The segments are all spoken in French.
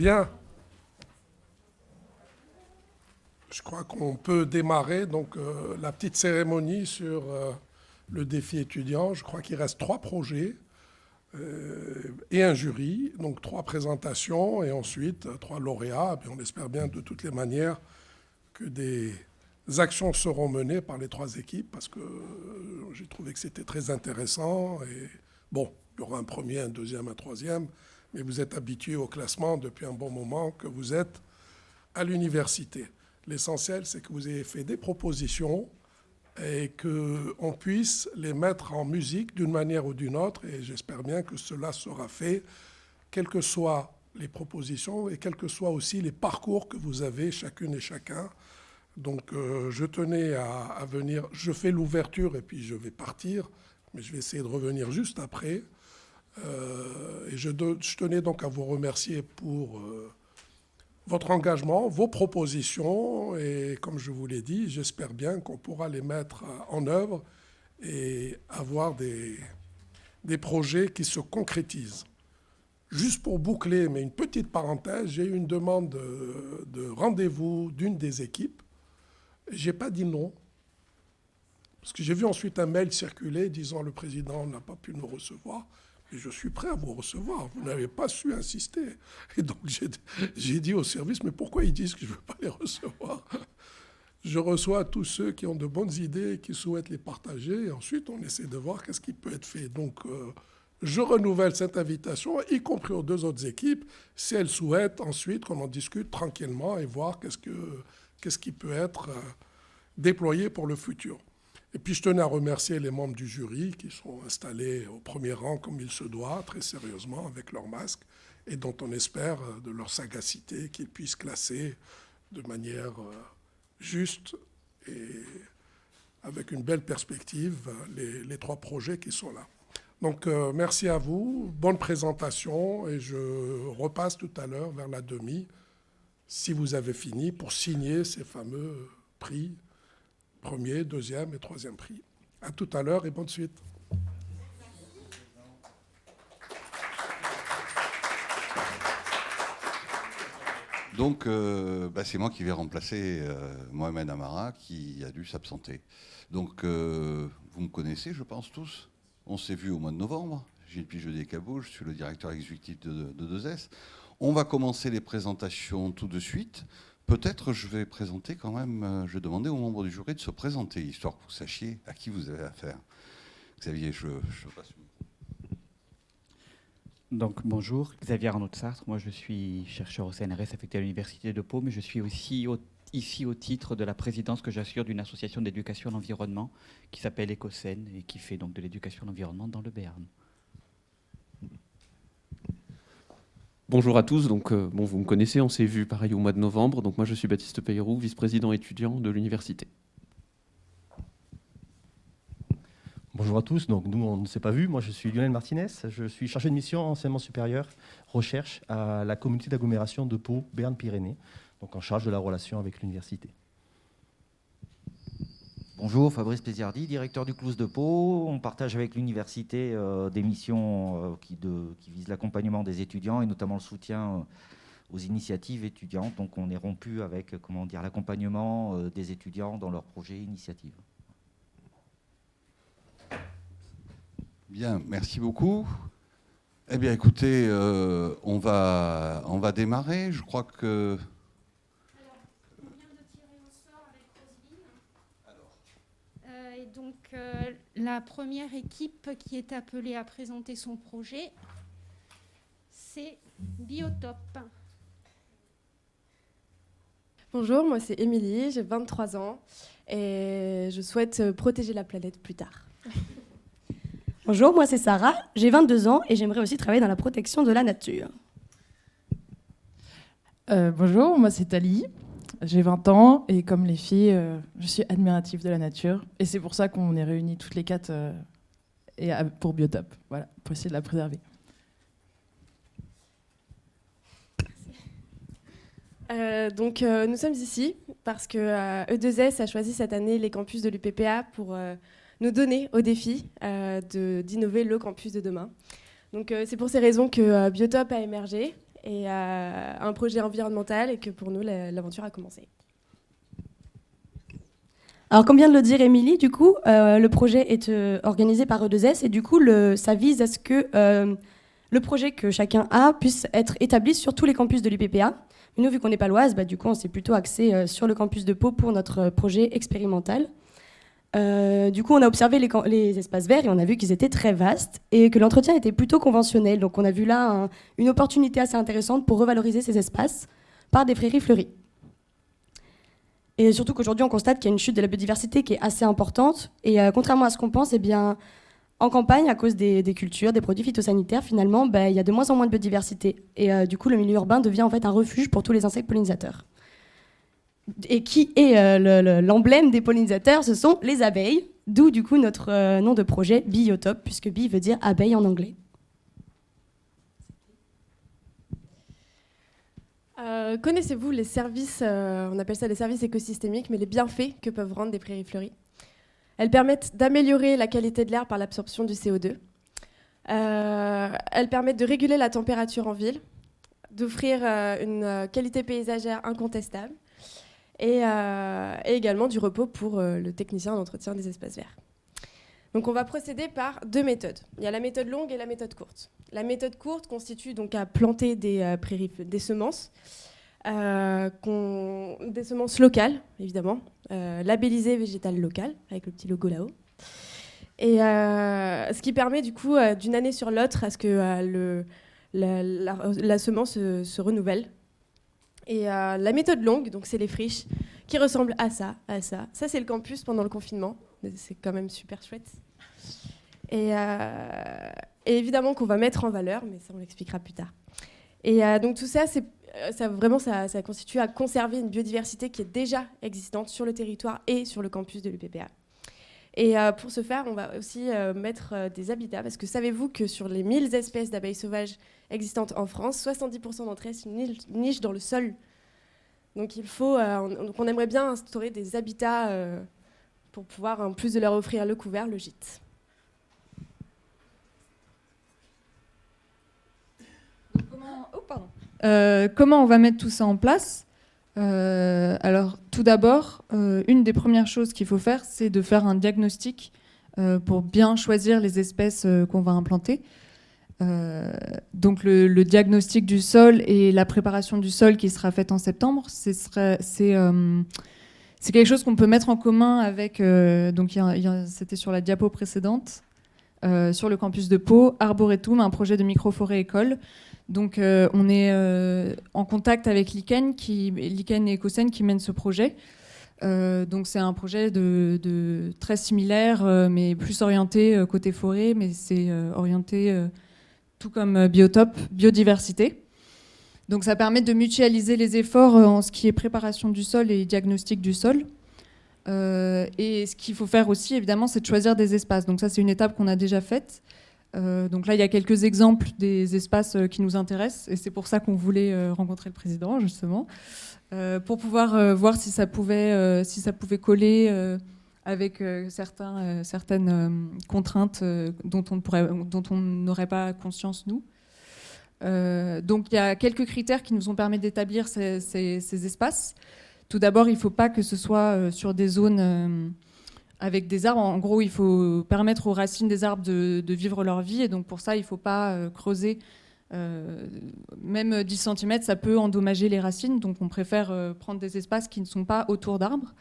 Bien, je crois qu'on peut démarrer donc la petite cérémonie sur le défi étudiant. Je crois qu'il reste 3 projets et un jury, donc 3 présentations et ensuite 3 lauréats. Et puis on espère bien de toutes les manières que des actions seront menées par les 3 équipes parce que j'ai trouvé que c'était très intéressant. Et bon, il y aura un premier, un deuxième, un troisième, mais vous êtes habitués au classement depuis un bon moment que vous êtes à l'université. L'essentiel, c'est que vous ayez fait des propositions et qu'on puisse les mettre en musique d'une manière ou d'une autre. Et j'espère bien que cela sera fait, quelles que soient les propositions et quels que soient aussi les parcours que vous avez chacune et chacun. Donc je tenais à venir, je fais l'ouverture et puis je vais partir, mais je vais essayer de revenir juste après. Et je tenais donc à vous remercier pour votre engagement, vos propositions, et comme je vous l'ai dit, j'espère bien qu'on pourra les mettre en œuvre et avoir des projets qui se concrétisent. Juste pour boucler, mais une petite parenthèse, j'ai eu une demande de rendez-vous d'une des équipes. Je n'ai pas dit non, parce que j'ai vu ensuite un mail circuler disant le président n'a pas pu nous recevoir. Et je suis prêt à vous recevoir. Vous n'avez pas su insister. Et donc, j'ai dit au service, mais pourquoi ils disent que je ne veux pas les recevoir? Je reçois tous ceux qui ont de bonnes idées et qui souhaitent les partager. Et ensuite, on essaie de voir qu'est-ce qui peut être fait. Donc, je renouvelle cette invitation, y compris aux 2 autres équipes, si elles souhaitent ensuite qu'on en discute tranquillement et voir qu'est-ce qui peut être déployé pour le futur. Et puis je tenais à remercier les membres du jury qui sont installés au premier rang comme il se doit, très sérieusement, avec leur masque, et dont on espère de leur sagacité qu'ils puissent classer de manière juste et avec une belle perspective les 3 projets qui sont là. Donc merci à vous, bonne présentation, et je repasse tout à l'heure vers la demi, si vous avez fini, pour signer ces fameux prix. Premier, deuxième et troisième prix. À tout à l'heure et bonne suite. Donc, c'est moi qui vais remplacer Mohamed Amara, qui a dû s'absenter. Donc, vous me connaissez, je pense, tous. On s'est vu au mois de novembre. Gilles Pigeaudet-Cabou, je suis le directeur exécutif de 2S. On va commencer les présentations tout de suite. Peut-être je vais présenter quand même, je vais demander aux membres du jury de se présenter, histoire que vous sachiez à qui vous avez affaire. Xavier, je passe. Donc bonjour, Xavier Arnaud de Sartre. Moi je suis chercheur au CNRS affecté à l'Université de Pau, mais je suis aussi ici au titre de la présidence que j'assure d'une association d'éducation à l'environnement qui s'appelle Écocène et qui fait donc de l'éducation à l'environnement dans le Béarn. Bonjour à tous, donc vous me connaissez, on s'est vu pareil au mois de novembre. Donc moi je suis Baptiste Peyrou, vice-président étudiant de l'université. Bonjour à tous, donc nous on ne s'est pas vu, moi je suis Lionel Martinez, je suis chargé de mission enseignement supérieur, recherche à la communauté d'agglomération de Pau, Béarn-Pyrénées, donc en charge de la relation avec l'université. Bonjour, Fabrice Péziardi, directeur du CLOUS de Pau. On partage avec l'université des missions qui visent l'accompagnement des étudiants et notamment le soutien aux initiatives étudiantes. Donc on est rompu avec l'accompagnement des étudiants dans leurs projets et initiatives. Bien, merci beaucoup. Eh bien, écoutez, on va démarrer. Je crois que... Et donc, la première équipe qui est appelée à présenter son projet, c'est Biotop. Bonjour, moi c'est Émilie, j'ai 23 ans et je souhaite protéger la planète plus tard. Bonjour, moi c'est Sarah, j'ai 22 ans et j'aimerais aussi travailler dans la protection de la nature. Bonjour, moi c'est Thalie. J'ai 20 ans et comme les filles, je suis admirative de la nature. Et c'est pour ça qu'on est réunis toutes les 4 pour Biotop, voilà, pour essayer de la préserver. Nous sommes ici parce que E2S a choisi cette année les campus de l'UPPA pour nous donner au défi d'innover le campus de demain. Donc c'est pour ces raisons que Biotop a émergé et un projet environnemental, et que pour nous, l'aventure a commencé. Alors, comme vient de le dire Émilie, du coup, le projet est organisé par E2S et du coup, ça vise à ce que le projet que chacun a puisse être établi sur tous les campus de l'UPPA. Mais nous, vu qu'on n'est pas l'Oise, du coup, on s'est plutôt axé sur le campus de Pau pour notre projet expérimental. Du coup, on a observé les espaces verts et on a vu qu'ils étaient très vastes et que l'entretien était plutôt conventionnel. Donc, on a vu là une opportunité assez intéressante pour revaloriser ces espaces par des prairies fleuries. Et surtout qu'aujourd'hui, on constate qu'il y a une chute de la biodiversité qui est assez importante. Et contrairement à ce qu'on pense, eh bien, en campagne, à cause des cultures, des produits phytosanitaires, finalement, il y a de moins en moins de biodiversité. Et du coup, le milieu urbain devient en fait un refuge pour tous les insectes pollinisateurs. Et qui est l'emblème des pollinisateurs? Ce sont les abeilles, d'où du coup notre nom de projet Biotope, puisque bee veut dire abeille en anglais. Connaissez-vous les services, on appelle ça les services écosystémiques, mais les bienfaits que peuvent rendre des prairies fleuries? Elles permettent d'améliorer la qualité de l'air par l'absorption du CO2. Elles permettent de réguler la température en ville, d'offrir une qualité paysagère incontestable et également du repos pour le technicien d'entretien des espaces verts. Donc on va procéder par deux méthodes. Il y a la méthode longue et la méthode courte. La méthode courte consiste donc à planter des semences, des semences locales, évidemment, labellisées végétales locales, avec le petit logo là-haut. Et ce qui permet du coup, d'une année sur l'autre, à ce que la semence se renouvelle. Et la méthode longue, donc c'est les friches, qui ressemblent à ça, à ça. Ça, c'est le campus pendant le confinement. C'est quand même super chouette. Et évidemment qu'on va mettre en valeur, mais ça, on l'expliquera plus tard. Et donc tout ça, ça constitue à conserver une biodiversité qui est déjà existante sur le territoire et sur le campus de l'UPPA. Et pour ce faire, on va aussi mettre des habitats, parce que savez-vous que sur les 1000 espèces d'abeilles sauvages existantes en France, 70% d'entre elles nichent dans le sol. Donc on aimerait bien instaurer des habitats pour pouvoir, en plus de leur offrir le couvert, le gîte. Comment on va mettre tout ça en place? Alors, tout d'abord, une des premières choses qu'il faut faire, c'est de faire un diagnostic pour bien choisir les espèces qu'on va implanter. Donc, le diagnostic du sol et la préparation du sol qui sera faite en septembre, c'est quelque chose qu'on peut mettre en commun avec, donc c'était sur la diapo précédente, sur le campus de Pau, Arboretum, un projet de microforêt école. Donc on est en contact avec Lichen et Ecocène qui mènent ce projet. Donc c'est un projet de très similaire, mais plus orienté côté forêt, mais c'est orienté tout comme Biotope, biodiversité. Donc ça permet de mutualiser les efforts en ce qui est préparation du sol et diagnostic du sol. Et ce qu'il faut faire aussi, évidemment, c'est de choisir des espaces. Donc ça, c'est une étape qu'on a déjà faite. Donc là, il y a quelques exemples des espaces qui nous intéressent. Et c'est pour ça qu'on voulait rencontrer le président, justement, pour pouvoir voir si ça pouvait coller avec certaines contraintes dont on n'aurait pas conscience, nous. Donc il y a quelques critères qui nous ont permis d'établir ces espaces. Tout d'abord, il ne faut pas que ce soit sur des zones avec des arbres. En gros, il faut permettre aux racines des arbres de vivre leur vie. Et donc pour ça, il ne faut pas creuser. Même 10 cm, ça peut endommager les racines. Donc on préfère prendre des espaces qui ne sont pas autour d'arbres.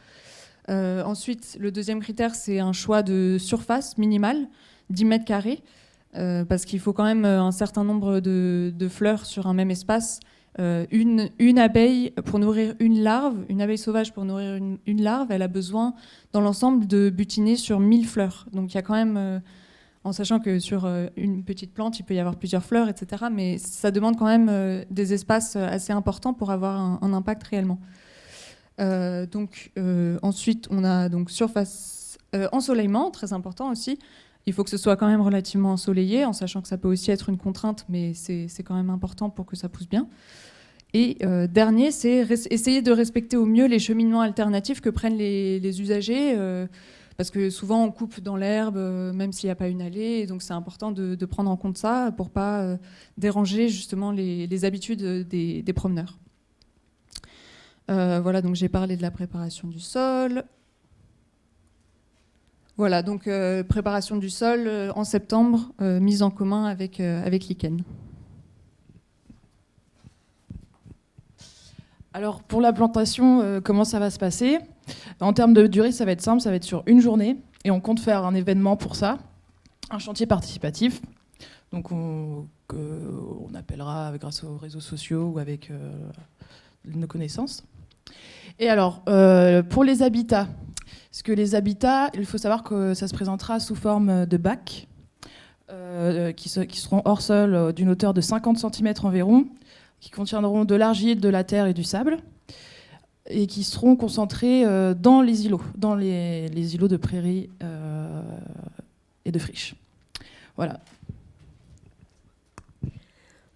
Ensuite, le deuxième critère, c'est un choix de surface minimale, 10 mètres carrés. Parce qu'il faut quand même un certain nombre de fleurs sur un même espace. Une abeille pour nourrir une larve, une abeille sauvage pour nourrir une larve, elle a besoin dans l'ensemble de butiner sur 1000 fleurs. Donc il y a quand même, en sachant que sur une petite plante, il peut y avoir plusieurs fleurs, etc. Mais ça demande quand même des espaces assez importants pour avoir un impact réellement. Ensuite, on a donc surface, ensoleillement, très important aussi. Il faut que ce soit quand même relativement ensoleillé, en sachant que ça peut aussi être une contrainte, mais c'est quand même important pour que ça pousse bien. Et dernier, c'est essayer de respecter au mieux les cheminements alternatifs que prennent les usagers, parce que souvent on coupe dans l'herbe, même s'il n'y a pas une allée, et donc c'est important de prendre en compte ça pour pas déranger justement les habitudes des promeneurs. Voilà, donc j'ai parlé de la préparation du sol. Voilà, donc préparation du sol en septembre, mise en commun avec l'ICANN. Alors pour la plantation, comment ça va se passer? En termes de durée, ça va être simple, ça va être sur une journée. Et on compte faire un événement pour ça, un chantier participatif. Donc on appellera grâce aux réseaux sociaux ou avec nos connaissances. Et alors, pour les habitats, parce que les habitats, il faut savoir que ça se présentera sous forme de bacs qui seront hors sol d'une hauteur de 50 cm environ, qui contiendront de l'argile, de la terre et du sable, et qui seront concentrés dans les îlots, dans les îlots de prairies et de friches. Voilà.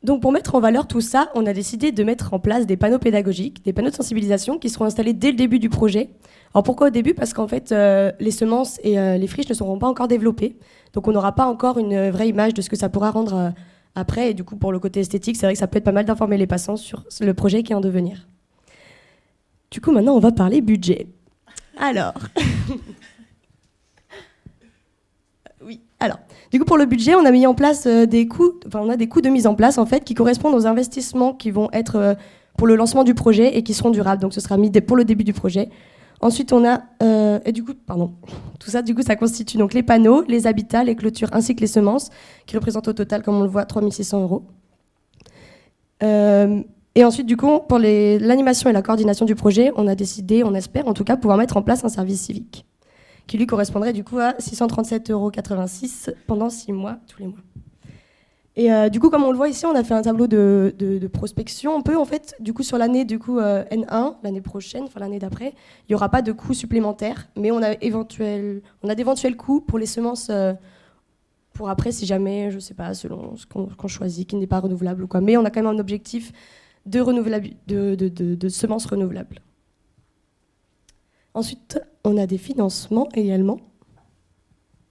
Donc pour mettre en valeur tout ça, on a décidé de mettre en place des panneaux pédagogiques, des panneaux de sensibilisation qui seront installés dès le début du projet. Alors pourquoi au début? Parce qu'en fait, les semences et les friches ne seront pas encore développées. Donc on n'aura pas encore une vraie image de ce que ça pourra rendre après. Et du coup, pour le côté esthétique, c'est vrai que ça peut être pas mal d'informer les passants sur le projet qui est en devenir. Du coup, maintenant, on va parler budget. Alors... Oui, alors, du coup, pour le budget, on a mis en place des coûts de mise en place, en fait, qui correspondent aux investissements qui vont être pour le lancement du projet et qui seront durables. Donc, ce sera mis pour le début du projet. Ensuite, on a, tout ça, du coup, ça constitue donc les panneaux, les habitats, les clôtures, ainsi que les semences, qui représentent au total, comme on le voit, 3 600 €. Et ensuite, du coup, pour l'animation et la coordination du projet, on a décidé, on espère en tout cas, pouvoir mettre en place un service civique, qui lui correspondrait du coup à 637,86 € pendant 6 mois, tous les mois. Et du coup, comme on le voit ici, on a fait un tableau de prospection. On peut, en fait, du coup, sur l'année N1, l'année prochaine, enfin l'année d'après, il n'y aura pas de coûts supplémentaires, mais on a d'éventuels coûts pour les semences, pour après, si jamais, je ne sais pas, selon ce qu'on choisit, qui n'est pas renouvelable ou quoi. Mais on a quand même un objectif de semences renouvelables. Ensuite, on a des financements également.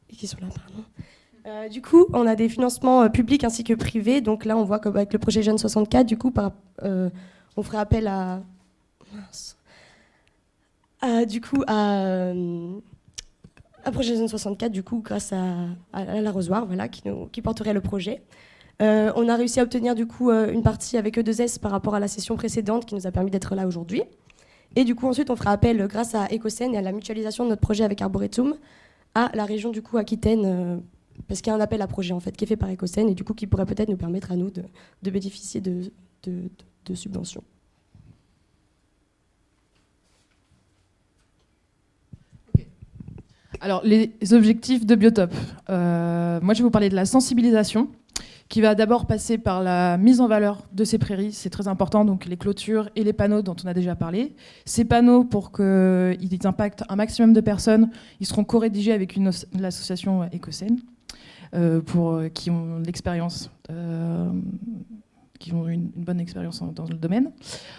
Qui sont là, pardon. Du coup, on a des financements publics ainsi que privés. Donc là, on voit qu'avec le projet Jeunes 64, du coup, on ferait appel à projet Jeunes 64, du coup, grâce à l'arrosoir, voilà, qui porterait le projet. On a réussi à obtenir du coup une partie avec E2S par rapport à la session précédente qui nous a permis d'être là aujourd'hui. Et du coup, ensuite, on fera appel, grâce à Ecocène et à la mutualisation de notre projet avec Arboretum, à la région du coup Aquitaine, parce qu'il y a un appel à projet en fait qui est fait par Ecocène et du coup qui pourrait peut-être nous permettre à nous de bénéficier de subventions. Alors, les objectifs de Biotope. Moi, je vais vous parler de la sensibilisation, qui va d'abord passer par la mise en valeur de ces prairies. C'est très important, donc les clôtures et les panneaux dont on a déjà parlé. Ces panneaux, pour qu'ils impactent un maximum de personnes, ils seront co-rédigés avec l'association Ecocène, qui ont l'expérience, qui ont une bonne expérience dans le domaine.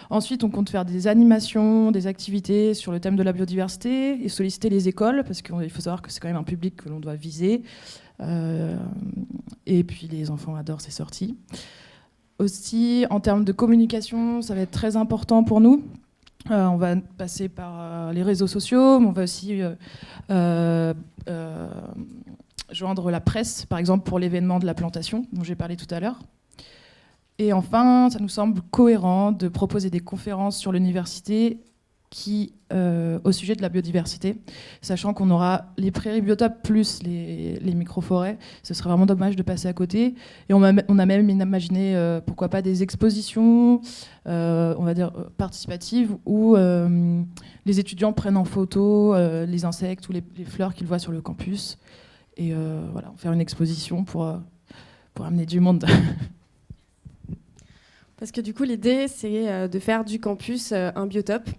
Ensuite, on compte faire des animations, des activités sur le thème de la biodiversité et solliciter les écoles, parce qu'il faut savoir que c'est quand même un public que l'on doit viser. Et puis les enfants adorent ces sorties. Aussi, en termes de communication, ça va être très important pour nous. On va passer par les réseaux sociaux, mais on va aussi joindre la presse, par exemple pour l'événement de la plantation dont j'ai parlé tout à l'heure. Et enfin, ça nous semble cohérent de proposer des conférences sur l'université au sujet de la biodiversité, sachant qu'on aura les prairies biotopes plus les microforêts. Ce serait vraiment dommage de passer à côté. Et on a même imaginé, pourquoi pas, des expositions, on va dire, participatives, où les étudiants prennent en photo les insectes ou les fleurs qu'ils voient sur le campus. Et voilà, faire une exposition pour amener du monde. Parce que du coup, l'idée, c'est de faire du campus un biotope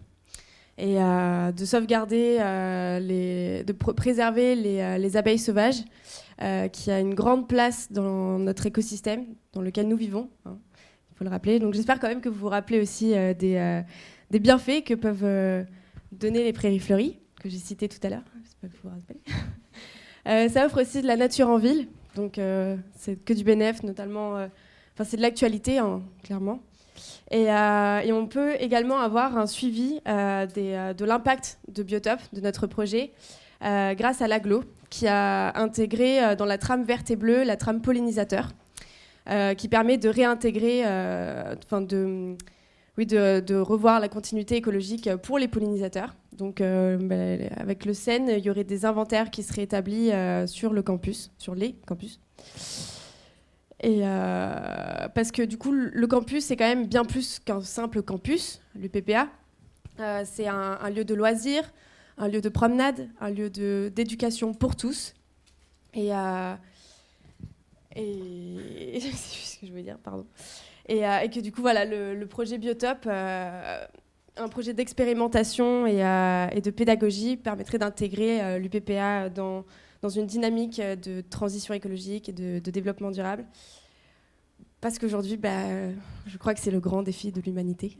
et de sauvegarder, préserver les abeilles sauvages, qui a une grande place dans notre écosystème dans lequel nous vivons, hein, il faut le rappeler. Donc j'espère quand même que vous vous rappelez aussi des bienfaits que peuvent donner les prairies fleuries, que j'ai citées tout à l'heure. faut rappeler. Ça offre aussi de la nature en ville, donc c'est que du bénéfice, notamment. C'est de l'actualité, hein, clairement. Et on peut également avoir un suivi de l'impact de Biotope, de notre projet, grâce à l'AGLO, qui a intégré dans la trame verte et bleue la trame pollinisateur, qui permet de réintégrer, de revoir la continuité écologique pour les pollinisateurs. Donc, avec le SEN, il y aurait des inventaires qui seraient établis sur les campus. Et parce que du coup, le campus, c'est quand même bien plus qu'un simple campus, l'UPPA. C'est un lieu de loisirs, un lieu de promenade, un lieu d'éducation pour tous. Et je sais plus ce que je voulais dire, pardon. Et que du coup, voilà, le projet Biotope, un projet d'expérimentation et de pédagogie, permettrait d'intégrer l'UPPA dans une dynamique de transition écologique et de développement durable. Parce qu'aujourd'hui, je crois que c'est le grand défi de l'humanité.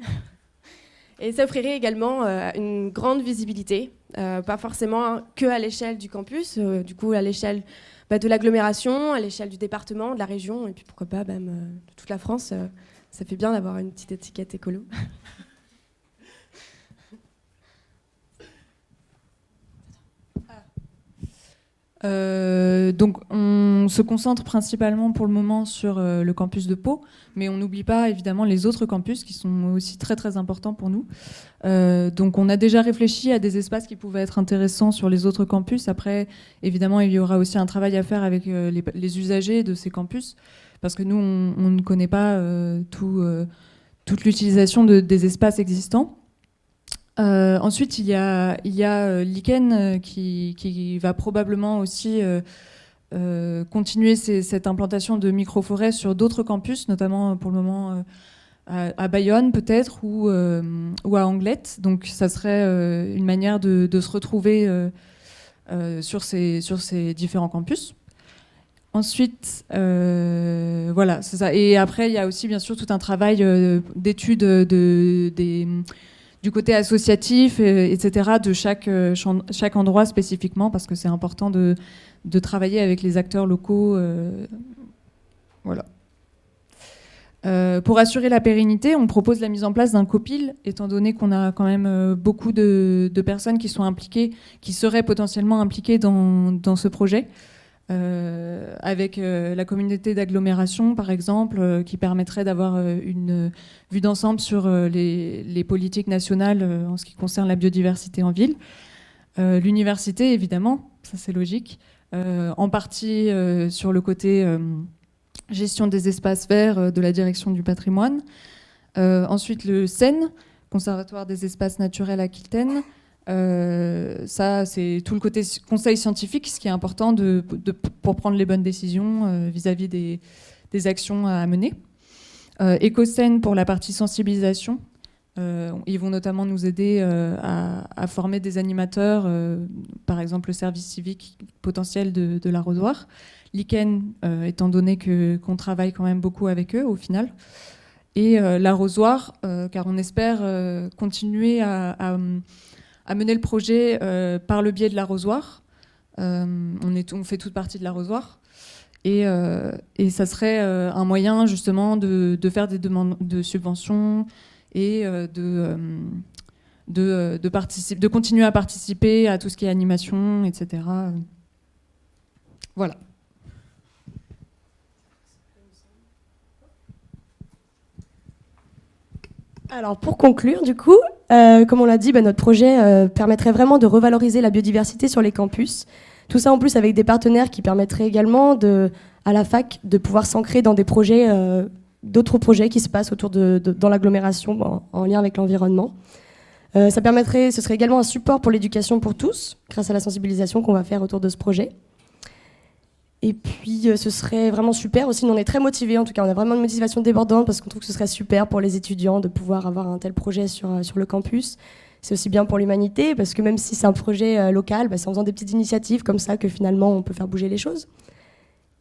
Et ça offrirait également une grande visibilité, pas forcément que à l'échelle du campus, du coup à l'échelle de l'agglomération, à l'échelle du département, de la région, et puis pourquoi pas même de toute la France. Ça fait bien d'avoir une petite étiquette écolo. Donc on se concentre principalement pour le moment sur le campus de Pau, mais on n'oublie pas évidemment les autres campus qui sont aussi très très importants pour nous. Donc on a déjà réfléchi à des espaces qui pouvaient être intéressants sur les autres campus. Après, évidemment, il y aura aussi un travail à faire avec les usagers de ces campus, parce que nous, on ne connaît pas toute l'utilisation des espaces existants. Ensuite, il y a Lichen qui va probablement aussi continuer cette implantation de microforêts sur d'autres campus, notamment pour le moment à Bayonne peut-être ou à Anglet. Donc ça serait une manière de se retrouver sur ces différents campus. Ensuite, voilà, c'est ça. Et après, il y a aussi bien sûr tout un travail d'étude du côté associatif, etc., de chaque endroit spécifiquement, parce que c'est important de travailler avec les acteurs locaux. Voilà. Pour assurer la pérennité, on propose la mise en place d'un copil, étant donné qu'on a quand même beaucoup de personnes qui sont impliquées, qui seraient potentiellement impliquées dans ce projet. Avec la communauté d'agglomération, par exemple, qui permettrait d'avoir une vue d'ensemble sur les politiques nationales en ce qui concerne la biodiversité en ville. L'université, évidemment, ça c'est logique, en partie sur le côté gestion des espaces verts de la direction du patrimoine. Ensuite, le CEN, Conservatoire des espaces naturels Aquitaine. Ça, c'est tout le côté conseil scientifique, ce qui est important pour prendre les bonnes décisions vis-à-vis des actions à mener. Ecocène pour la partie sensibilisation. Ils vont notamment nous aider à former des animateurs, par exemple le service civique potentiel de l'arrosoir. Lichen, étant donné qu'on travaille quand même beaucoup avec eux au final. Et l'arrosoir, car on espère continuer à mener le projet par le biais de l'arrosoir. On fait toute partie de l'arrosoir. Et ça serait un moyen justement de faire des demandes de subventions et de continuer à participer à tout ce qui est animation, etc. Voilà. Alors pour conclure, du coup, comme on l'a dit, notre projet permettrait vraiment de revaloriser la biodiversité sur les campus. Tout ça en plus avec des partenaires qui permettraient également à la fac de pouvoir s'ancrer dans des projets, d'autres projets qui se passent autour dans l'agglomération en lien avec l'environnement. Ce serait également un support pour l'éducation pour tous, grâce à la sensibilisation qu'on va faire autour de ce projet. Et puis, ce serait vraiment super aussi. Nous, on est très motivés, en tout cas, on a vraiment une motivation débordante parce qu'on trouve que ce serait super pour les étudiants de pouvoir avoir un tel projet sur le campus. C'est aussi bien pour l'humanité parce que même si c'est un projet local, c'est en faisant des petites initiatives comme ça que finalement, on peut faire bouger les choses.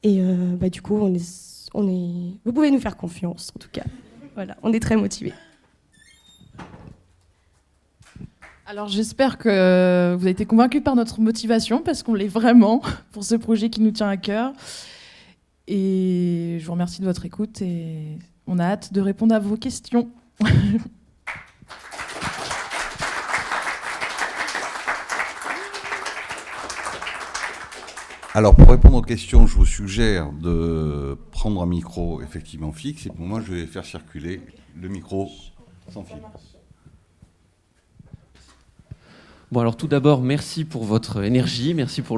Et du coup, vous pouvez nous faire confiance, en tout cas. Voilà, on est très motivés. Alors j'espère que vous avez été convaincus par notre motivation, parce qu'on l'est vraiment pour ce projet qui nous tient à cœur. Et je vous remercie de votre écoute et on a hâte de répondre à vos questions. Alors, pour répondre aux questions, je vous suggère de prendre un micro effectivement fixe. Et pour moi, je vais faire circuler le micro sans fil. Bon, alors tout d'abord, merci pour votre énergie, merci pour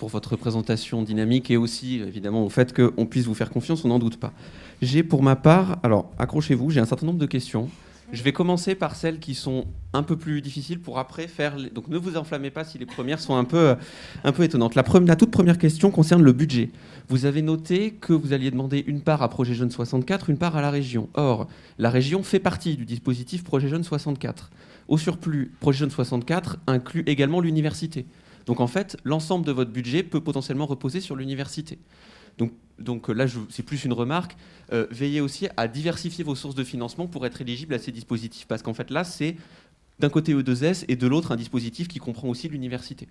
votre présentation dynamique et aussi, évidemment, au fait qu'on puisse vous faire confiance, on n'en doute pas. J'ai pour ma part, alors accrochez-vous, j'ai un certain nombre de questions. Je vais commencer par celles qui sont un peu plus difficiles pour après faire... Donc ne vous enflammez pas si les premières sont un peu étonnantes. La toute première question concerne le budget. Vous avez noté que vous alliez demander une part à Projet Jeunes 64, une part à la région. Or, la région fait partie du dispositif Projet Jeunes 64. Au surplus, Projet Jeunes 64 inclut également l'université. Donc en fait, l'ensemble de votre budget peut potentiellement reposer sur l'université. Donc là, c'est plus une remarque. Veillez aussi à diversifier vos sources de financement pour être éligible à ces dispositifs. Parce qu'en fait, là, c'est d'un côté E2S et de l'autre un dispositif qui comprend aussi l'université.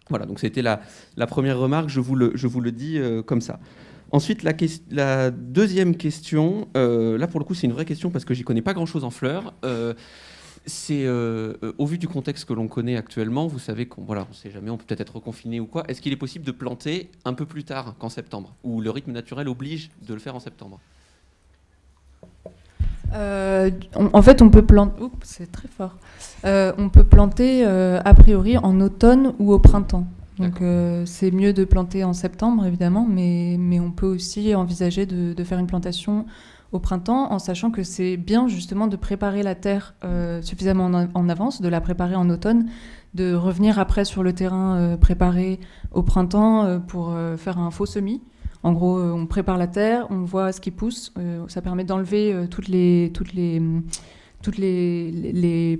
Voilà, donc c'était la première remarque, je vous le dis comme ça. Ensuite, la deuxième question, là pour le coup c'est une vraie question parce que j'y connais pas grand-chose en fleurs. C'est au vu du contexte que l'on connaît actuellement, vous savez qu'on ne sait jamais, on peut peut-être être reconfiné ou quoi. Est-ce qu'il est possible de planter un peu plus tard qu'en septembre, ou le rythme naturel oblige de le faire en septembre? En fait, on peut planter. Oups, c'est très fort. On peut planter a priori en automne ou au printemps. Donc c'est mieux de planter en septembre évidemment, mais on peut aussi envisager de faire une plantation au printemps, en sachant que c'est bien justement de préparer la terre suffisamment en avance, de la préparer en automne, de revenir après sur le terrain préparé au printemps pour faire un faux semis. En gros, on prépare la terre, on voit ce qui pousse, ça permet d'enlever toutes les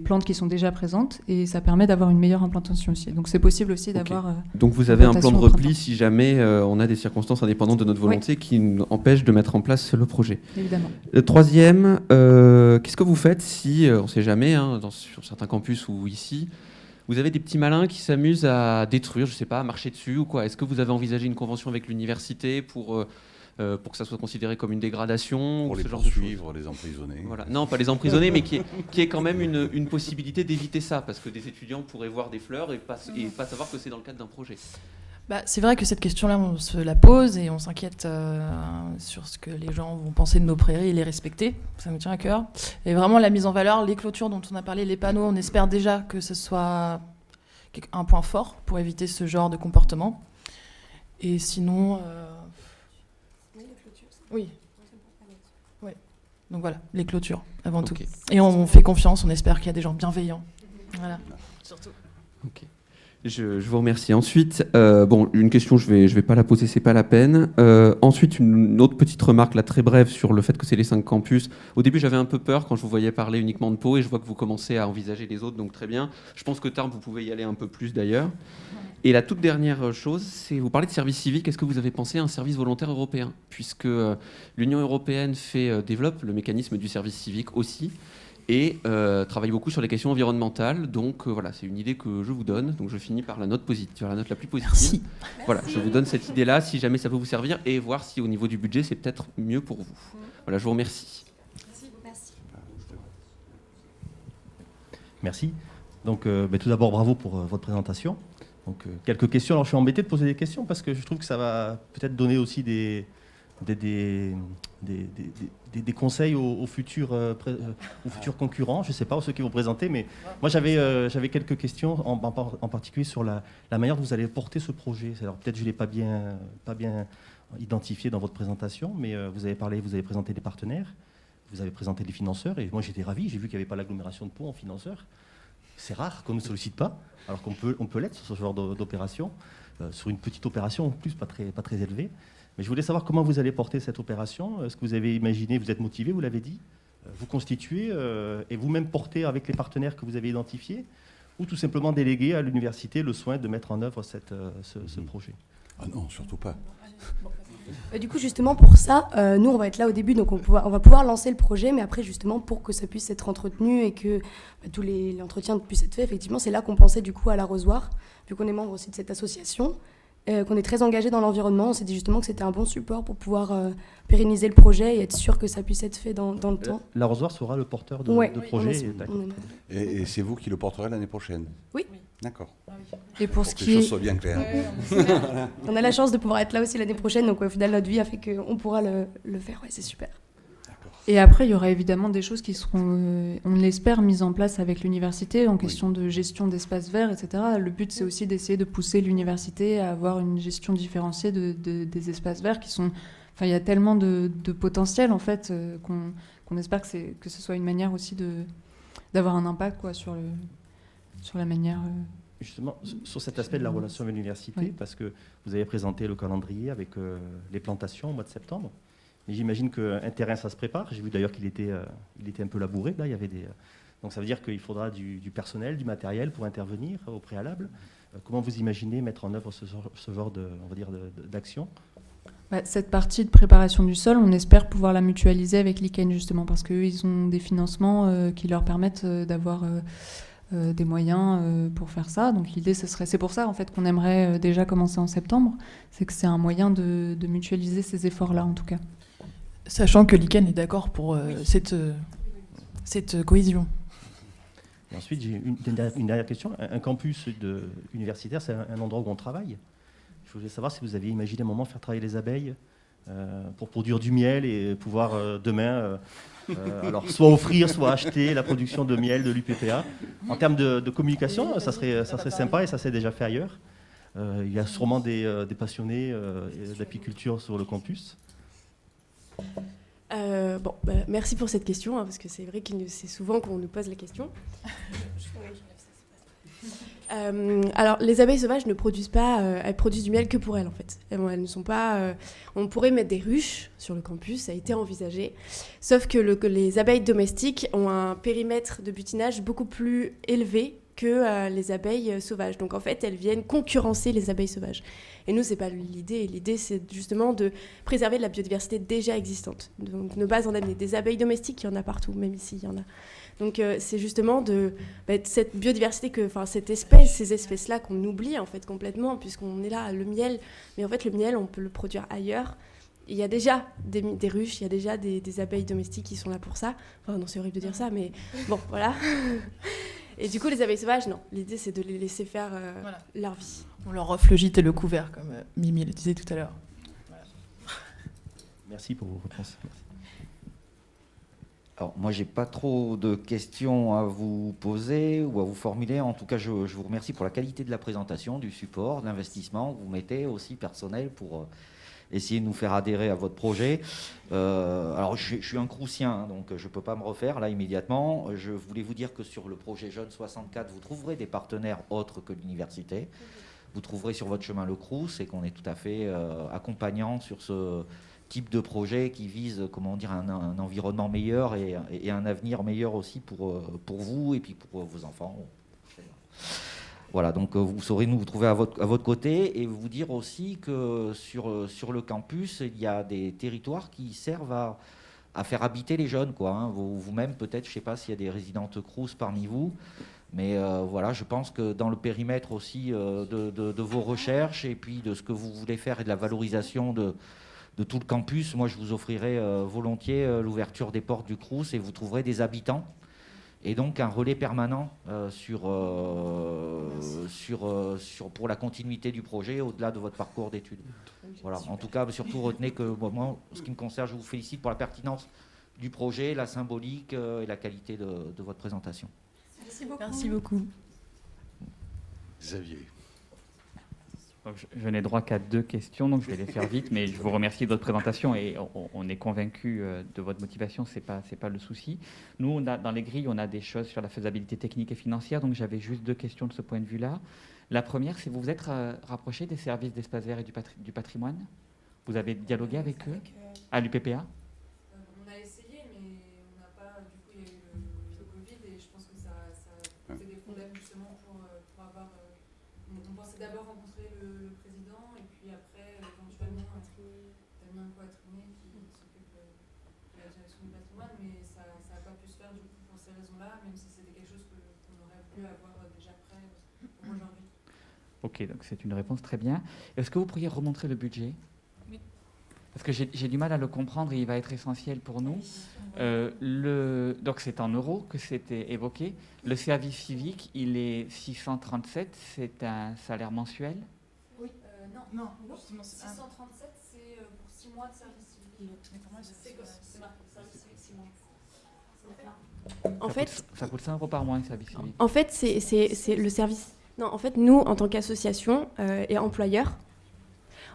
plantes qui sont déjà présentes et ça permet d'avoir une meilleure implantation aussi. Donc c'est possible aussi d'avoir... Donc vous avez un plan de repli si jamais on a des circonstances indépendantes de notre volonté qui nous empêchent de mettre en place le projet. Évidemment. Troisième, qu'est-ce que vous faites si, on ne sait jamais, sur certains campus ou ici, vous avez des petits malins qui s'amusent à détruire, je ne sais pas, à marcher dessus ou quoi? Est-ce que vous avez envisagé une convention avec l'université pour que ça soit considéré comme une dégradation pour ou ce les genre de choses? poursuivre, les emprisonner. Voilà. Non, pas les emprisonner, mais qui est quand même une possibilité d'éviter ça, parce que des étudiants pourraient voir des fleurs et pas savoir que c'est dans le cadre d'un projet. C'est vrai que cette question-là, on se la pose et on s'inquiète sur ce que les gens vont penser de nos prairies et les respecter. Ça nous tient à cœur. Et vraiment, la mise en valeur, les clôtures dont on a parlé, les panneaux, on espère déjà que ce soit un point fort pour éviter ce genre de comportement. Et sinon... Oui. Donc voilà, les clôtures, avant tout. Et on fait confiance, on espère qu'il y a des gens bienveillants. Voilà, surtout. Ok. Je vous remercie. Ensuite, une question, je vais pas la poser, c'est pas la peine. Ensuite, une autre petite remarque, là, très brève, sur le fait que c'est les 5 campus. Au début, j'avais un peu peur quand je vous voyais parler uniquement de Pau, et je vois que vous commencez à envisager les autres, donc très bien. Je pense que Tarbes, vous pouvez y aller un peu plus d'ailleurs. Et la toute dernière chose, c'est vous parlez de service civique. Est-ce que vous avez pensé à un service volontaire européen? Puisque l'Union européenne développe le mécanisme du service civique aussi, et travaille beaucoup sur les questions environnementales. Donc voilà, c'est une idée que je vous donne. Donc je finis par la note la plus positive. Merci. Voilà, je vous donne cette idée-là, si jamais ça peut vous servir, et voir si au niveau du budget, c'est peut-être mieux pour vous. Voilà, je vous remercie. Merci. Donc tout d'abord, bravo pour votre présentation. Donc quelques questions. Alors je suis embêté de poser des questions parce que je trouve que ça va peut-être donner aussi des conseils aux futurs concurrents, je ne sais pas, aux ceux qui vont présenter, mais moi j'avais quelques questions, en particulier sur la manière dont vous allez porter ce projet. Alors peut-être que je ne l'ai pas bien identifié dans votre présentation, mais vous avez présenté des partenaires, vous avez présenté des financeurs, et moi j'étais ravi, j'ai vu qu'il n'y avait pas l'agglomération de Pau en financeur. C'est rare qu'on ne sollicite pas, alors qu'on peut l'être sur ce genre d'opération, sur une petite opération en plus, pas très élevée. Mais je voulais savoir comment vous allez porter cette opération. Est-ce que vous avez imaginé, vous êtes motivé, vous l'avez dit, vous constituer et vous-même porter avec les partenaires que vous avez identifiés, ou tout simplement déléguer à l'université le soin de mettre en œuvre ce projet? Ah non, surtout pas. Du coup, justement, pour ça, nous, on va être là au début, donc on va pouvoir lancer le projet, mais après, justement, pour que ça puisse être entretenu et que tous les entretiens puissent être faits, effectivement, c'est là qu'on pensait, du coup, à l'arrosoir, vu qu'on est membre aussi de cette association, qu'on est très engagé dans l'environnement. On s'est dit justement que c'était un bon support pour pouvoir pérenniser le projet et être sûr que ça puisse être fait dans le temps. L'arrosoir sera le porteur de projet. Et c'est vous qui le porterez l'année prochaine? Oui. D'accord. Et pour ce que qui les est... choses soient bien claires. Voilà. On a la chance de pouvoir être là aussi l'année prochaine, donc au final, notre vie a fait qu'on pourra le faire. Ouais, c'est super. Et après, il y aura évidemment des choses qui seront, on l'espère, mises en place avec l'université en question de gestion d'espaces verts, etc. Le but, c'est aussi d'essayer de pousser l'université à avoir une gestion différenciée des espaces verts qui sont... Enfin, il y a tellement de potentiel, en fait, qu'on espère que ce soit une manière aussi d'avoir un impact quoi, sur la manière... Justement, sur cet aspect de la relation avec l'université, oui. Parce que vous avez présenté le calendrier avec les plantations au mois de septembre. Et j'imagine qu'un terrain, ça se prépare. J'ai vu d'ailleurs qu'il était un peu labouré. Là, il y avait donc ça veut dire qu'il faudra du personnel, du matériel pour intervenir au préalable. Comment vous imaginez mettre en œuvre ce genre d'action? Cette partie de préparation du sol, on espère pouvoir la mutualiser avec l'ICANN, justement, parce qu'eux, ils ont des financements qui leur permettent d'avoir des moyens pour faire ça. Donc l'idée, c'est pour ça en fait qu'on aimerait déjà commencer en septembre, c'est que c'est un moyen de mutualiser ces efforts-là, en tout cas. Sachant que l'ICANN est d'accord pour cette cohésion. Et ensuite, j'ai une dernière question. Un campus universitaire, c'est un endroit où on travaille. Je voulais savoir si vous aviez imaginé un moment faire travailler les abeilles pour produire du miel et pouvoir demain, alors soit offrir, soit acheter la production de miel de l'UPPA. En termes de communication, ça serait sympa et ça s'est déjà fait ailleurs. Il y a sûrement des passionnés d'apiculture sur le campus. Merci pour cette question, parce que c'est vrai que c'est souvent qu'on nous pose la question. Alors, les abeilles sauvages ne produisent pas, elles produisent du miel que pour elles en fait. Elles ne sont pas. On pourrait mettre des ruches sur le campus, ça a été envisagé. Sauf que les abeilles domestiques ont un périmètre de butinage beaucoup plus élevé que les abeilles sauvages. Donc en fait, elles viennent concurrencer les abeilles sauvages. Et nous, c'est pas l'idée. L'idée, c'est justement de préserver de la biodiversité déjà existante. Donc ne pas en amener. Des abeilles domestiques, il y en a partout, même ici, il y en a. Donc c'est justement de cette biodiversité, ces espèces-là qu'on oublie en fait complètement, puisqu'on est là, le miel. Mais en fait, le miel, on peut le produire ailleurs. Il y a déjà des ruches, il y a déjà des abeilles domestiques qui sont là pour ça. Enfin, non, c'est horrible de dire ça, mais bon, voilà. Et du coup, les abeilles sauvages, non. L'idée, c'est de les laisser faire leur vie. On leur offre le gîte et le couvert, comme Mimi le disait tout à l'heure. Voilà. Merci pour vos réponses. Merci. Alors, moi, j'ai pas trop de questions à vous poser ou à vous formuler. En tout cas, je vous remercie pour la qualité de la présentation, du support, de l'investissement que vous mettez aussi personnel pour essayer de nous faire adhérer à votre projet. Alors, je suis un Crous-ien, hein, donc je ne peux pas me refaire là immédiatement. Je voulais vous dire que sur le projet Jeunes 64, vous trouverez des partenaires autres que l'université. Vous trouverez sur votre chemin le Crous et qu'on est tout à fait accompagnant sur ce type de projet qui vise, comment dire, un environnement meilleur et un avenir meilleur aussi pour vous et puis pour vos enfants. Voilà, donc vous saurez nous trouver à votre côté et vous dire aussi que sur le campus, il y a des territoires qui servent à faire habiter les jeunes, quoi. Hein. Vous-même, peut-être, je ne sais pas s'il y a des résidentes Crous parmi vous, mais voilà, je pense que dans le périmètre aussi de vos recherches et puis de ce que vous voulez faire et de la valorisation de tout le campus, moi je vous offrirai volontiers l'ouverture des portes du Crous et vous trouverez des habitants et donc un relais permanent pour la continuité du projet au-delà de votre parcours d'études. Voilà. En tout cas, surtout retenez que moi, ce qui me concerne, je vous félicite pour la pertinence du projet, la symbolique et la qualité de votre présentation. Merci beaucoup. Merci beaucoup. Xavier. Je n'ai droit qu'à 2 questions, donc je vais les faire vite, mais je vous remercie de votre présentation et on est convaincu de votre motivation, c'est pas le souci. Nous, dans les grilles, on a des choses sur la faisabilité technique et financière, donc j'avais juste 2 questions de ce point de vue-là. La première, c'est vous vous êtes rapproché des services d'espace vert et du patrimoine? Vous avez dialogué avec eux à l'UPPA? On a essayé, mais on n'a pas. Du coup, il y a eu le Covid et je pense que ça posait des problèmes justement pour avoir. On pensait d'abord rencontrer le président et puis après éventuellement être René qui s'occupe de la direction du patrimoine, mais ça n'a pas pu se faire du coup pour ces raisons-là, même si c'était quelque chose qu'on aurait voulu avoir déjà prêt pour aujourd'hui. Ok, donc c'est une réponse très bien. Est-ce que vous pourriez remontrer le budget? Oui. Parce que j'ai du mal à le comprendre et il va être essentiel pour nous. Donc c'est en euros que c'était évoqué. Le service civique, il est 637, c'est un salaire mensuel? Oui, non, justement, 637, c'est pour 6 mois de service civique. C'est marqué, service civique 6 mois. En fait, Ça coûte 100 € par mois, un service civique. En fait, c'est le service. Non, en fait, nous, en tant qu'association et employeur,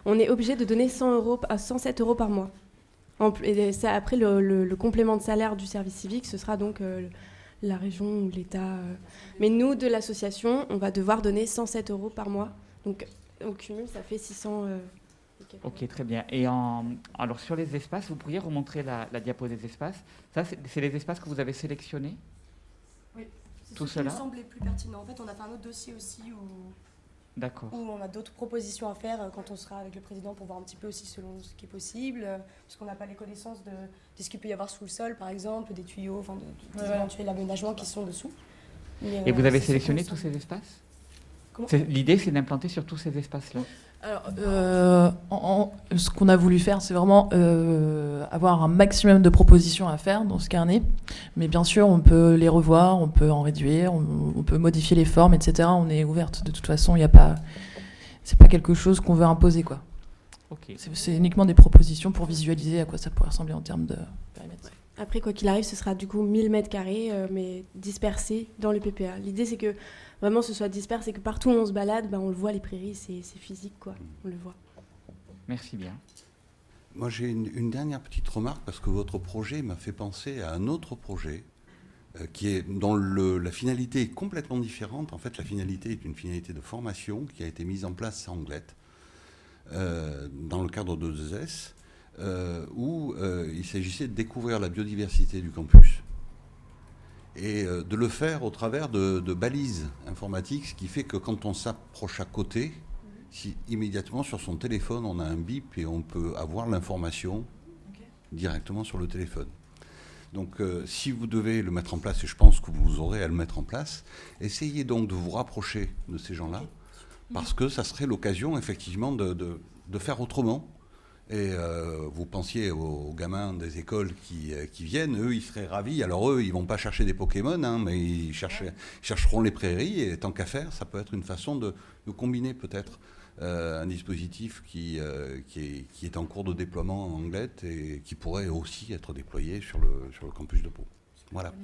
on est obligé de donner 107 € par mois. Et ça, après, le complément de salaire du service civique, ce sera donc la région ou l'État. Mais nous, de l'association, on va devoir donner 107 € par mois. Donc, au cumul, ça fait 600. Ok, très bien. Et alors, sur les espaces, vous pourriez remontrer la diapo des espaces. Ça, c'est les espaces que vous avez sélectionnés? Oui, tout ce qui cela nous semblait plus pertinent. En fait, on a fait un autre dossier aussi D'accord. où on a d'autres propositions à faire quand on sera avec le président pour voir un petit peu aussi selon ce qui est possible, parce qu'on n'a pas les connaissances de ce qu'il peut y avoir sous le sol, par exemple, des tuyaux, enfin, des éventuels aménagements qui sont dessous. Mais, Et vous avez c'est sélectionné ce qu'on tous ces espaces? Comment L'idée, c'est d'implanter sur tous ces espaces-là. Alors, ce qu'on a voulu faire, c'est vraiment avoir un maximum de propositions à faire dans ce carnet. Mais bien sûr, on peut les revoir, on peut en réduire, on peut modifier les formes, etc. On est ouverte. De toute façon, c'est pas quelque chose qu'on veut imposer, quoi. Okay. C'est uniquement des propositions pour visualiser à quoi ça pourrait ressembler en termes de périmètre. Après, quoi qu'il arrive, ce sera du coup 1000 m², mais dispersés dans le PPA. L'idée, c'est que vraiment ce soit dispersé et que partout où on se balade, on le voit, les prairies, c'est physique, quoi. On le voit. Merci bien. Moi, j'ai une dernière petite remarque, parce que votre projet m'a fait penser à un autre projet dont la finalité est complètement différente. En fait, la finalité est une finalité de formation qui a été mise en place à Anglet, dans le cadre de 2S, où il s'agissait de découvrir la biodiversité du campus et de le faire au travers de balises informatiques, ce qui fait que quand on s'approche à côté, immédiatement sur son téléphone, on a un bip et on peut avoir l'information directement sur le téléphone. Donc si vous devez le mettre en place, et je pense que vous aurez à le mettre en place, essayez donc de vous rapprocher de ces gens-là, parce que ça serait l'occasion effectivement de faire autrement. Et vous pensiez aux gamins des écoles qui viennent, eux ils seraient ravis. Alors eux ils vont pas chercher des Pokémon, hein, mais ils chercheront les prairies, et tant qu'à faire, ça peut être une façon de combiner peut-être un dispositif qui est en cours de déploiement en Anglet et qui pourrait aussi être déployé sur le campus de Pau. Voilà.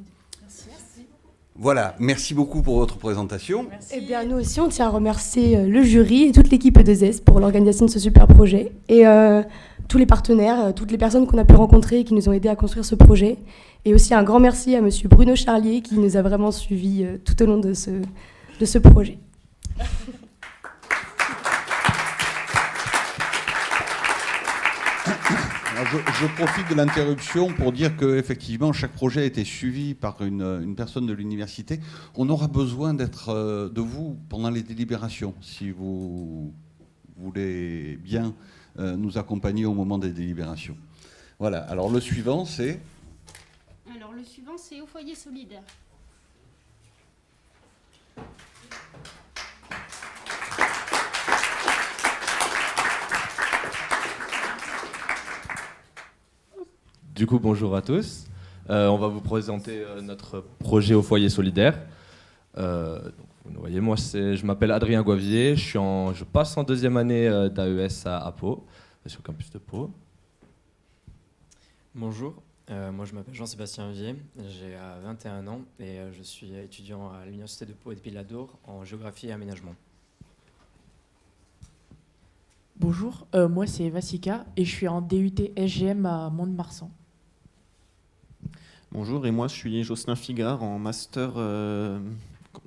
Merci. Voilà, merci beaucoup pour votre présentation. Eh bien, nous aussi, on tient à remercier le jury et toute l'équipe E2S pour l'organisation de ce super projet, et tous les partenaires, toutes les personnes qu'on a pu rencontrer et qui nous ont aidés à construire ce projet. Et aussi un grand merci à monsieur Bruno Charlier qui nous a vraiment suivis tout au long de ce projet. Je profite de l'interruption pour dire qu'effectivement, chaque projet a été suivi par une personne de l'université. On aura besoin de vous pendant les délibérations, si vous voulez bien nous accompagner au moment des délibérations. Voilà, alors le suivant, c'est... Alors, le suivant, c'est au foyer solidaire. Du coup, bonjour à tous. On va vous présenter notre projet au foyer solidaire. Donc, vous voyez, moi, je m'appelle Adrien Goavier. Je passe en deuxième année d'AES à Pau, sur le campus de Pau. Bonjour, moi je m'appelle Jean-Sébastien Vier, j'ai 21 ans et je suis étudiant à l'Université de Pau et de Piladour en géographie et aménagement. Bonjour, moi c'est Vassika et je suis en DUT SGM à Mont-de-Marsan. Bonjour, et moi je suis Jocelyn Figard en master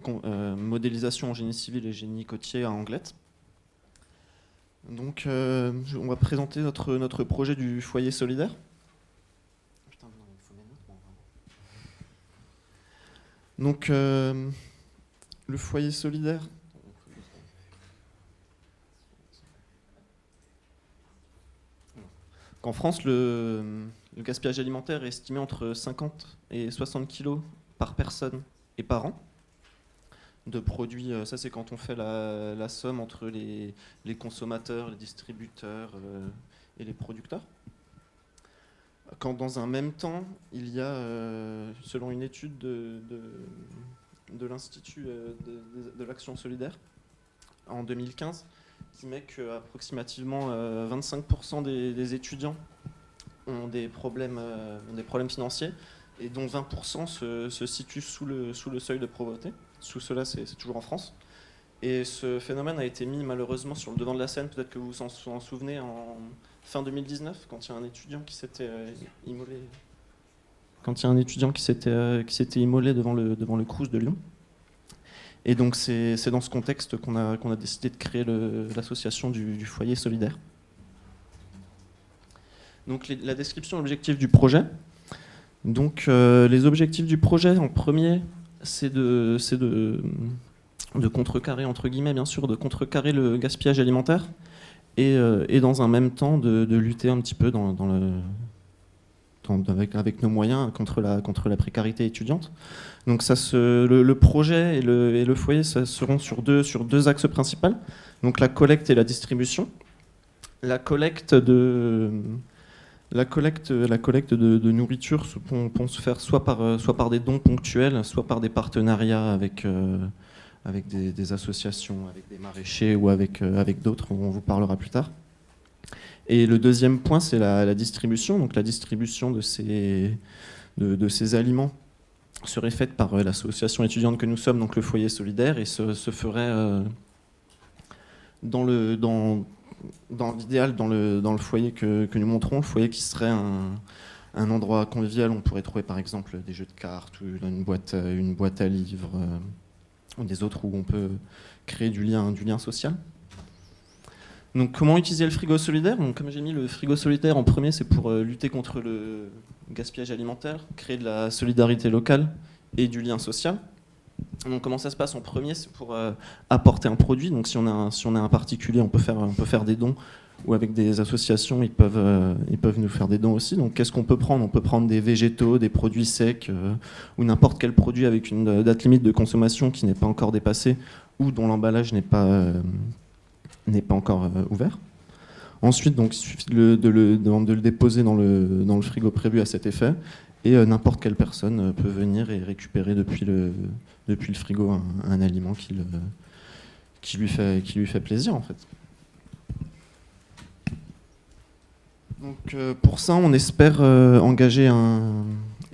modélisation en génie civil et génie côtier à Anglet. Donc on va présenter notre projet du foyer solidaire. Donc le foyer solidaire. qu'en France, le gaspillage alimentaire est estimé entre 50 et 60 kilos par personne et par an de produits. Ça, c'est quand on fait la somme entre les consommateurs, les distributeurs et les producteurs. Quand dans un même temps, il y a, selon une étude de l'Institut de l'Action solidaire en 2015, qui met qu'approximativement 25% des étudiants ont des problèmes financiers, et dont 20% se situent sous le seuil de pauvreté. Sous cela, c'est toujours en France. Et ce phénomène a été mis malheureusement sur le devant de la scène, peut-être que vous vous en souvenez, en fin 2019, quand il y a un étudiant qui s'était immolé. Quand il y a un étudiant qui s'était immolé devant le Crous de Lyon. Et donc c'est dans ce contexte qu'on a décidé de créer l'association du foyer solidaire. Donc la description et l'objectif du projet. Donc les objectifs du projet, en premier, c'est de contrecarrer, entre guillemets bien sûr, de contrecarrer le gaspillage alimentaire et dans un même temps de lutter un petit peu avec nos moyens contre la précarité étudiante. Donc le projet et le foyer ça seront sur deux axes principaux. Donc la collecte et la distribution. La collecte de nourriture peut se faire soit par des dons ponctuels, soit par des partenariats avec des associations, avec des maraîchers ou avec d'autres, on vous parlera plus tard. Et le deuxième point, c'est la distribution. Donc la distribution de ces aliments serait faite par l'association étudiante que nous sommes, donc le foyer solidaire, et se ferait dans l'idéal, dans le foyer que nous montrons, le foyer qui serait un endroit convivial. On pourrait trouver par exemple des jeux de cartes ou une boîte à livres ou des autres où on peut créer du lien social. Donc comment utiliser le frigo solidaire? Donc, comme j'ai mis le frigo solidaire en premier, c'est pour lutter contre le gaspillage alimentaire, créer de la solidarité locale et du lien social. Donc comment ça se passe en premier? C'est pour apporter un produit. Donc si on a un particulier, on peut faire des dons, ou avec des associations, ils peuvent nous faire des dons aussi. Donc qu'est-ce qu'on peut prendre? On peut prendre des végétaux, des produits secs, ou n'importe quel produit avec une date limite de consommation qui n'est pas encore dépassée, ou dont l'emballage n'est pas encore ouvert. Ensuite, donc, il suffit de le déposer dans le frigo prévu à cet effet, et n'importe quelle personne peut venir et récupérer depuis le frigo un aliment qui lui fait plaisir, en fait. Donc, pour ça, on espère engager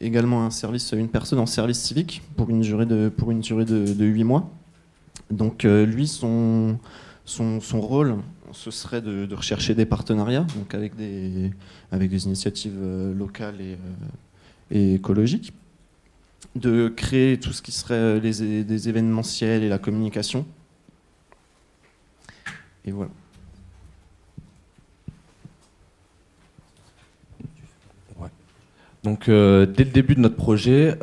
également une personne en service civique pour une durée de 8 mois. Donc, lui, son rôle, ce serait de rechercher des partenariats, donc avec des initiatives locales et écologiques, de créer tout ce qui serait des événementiels et la communication. Et voilà. Ouais. Donc, dès le début de notre projet,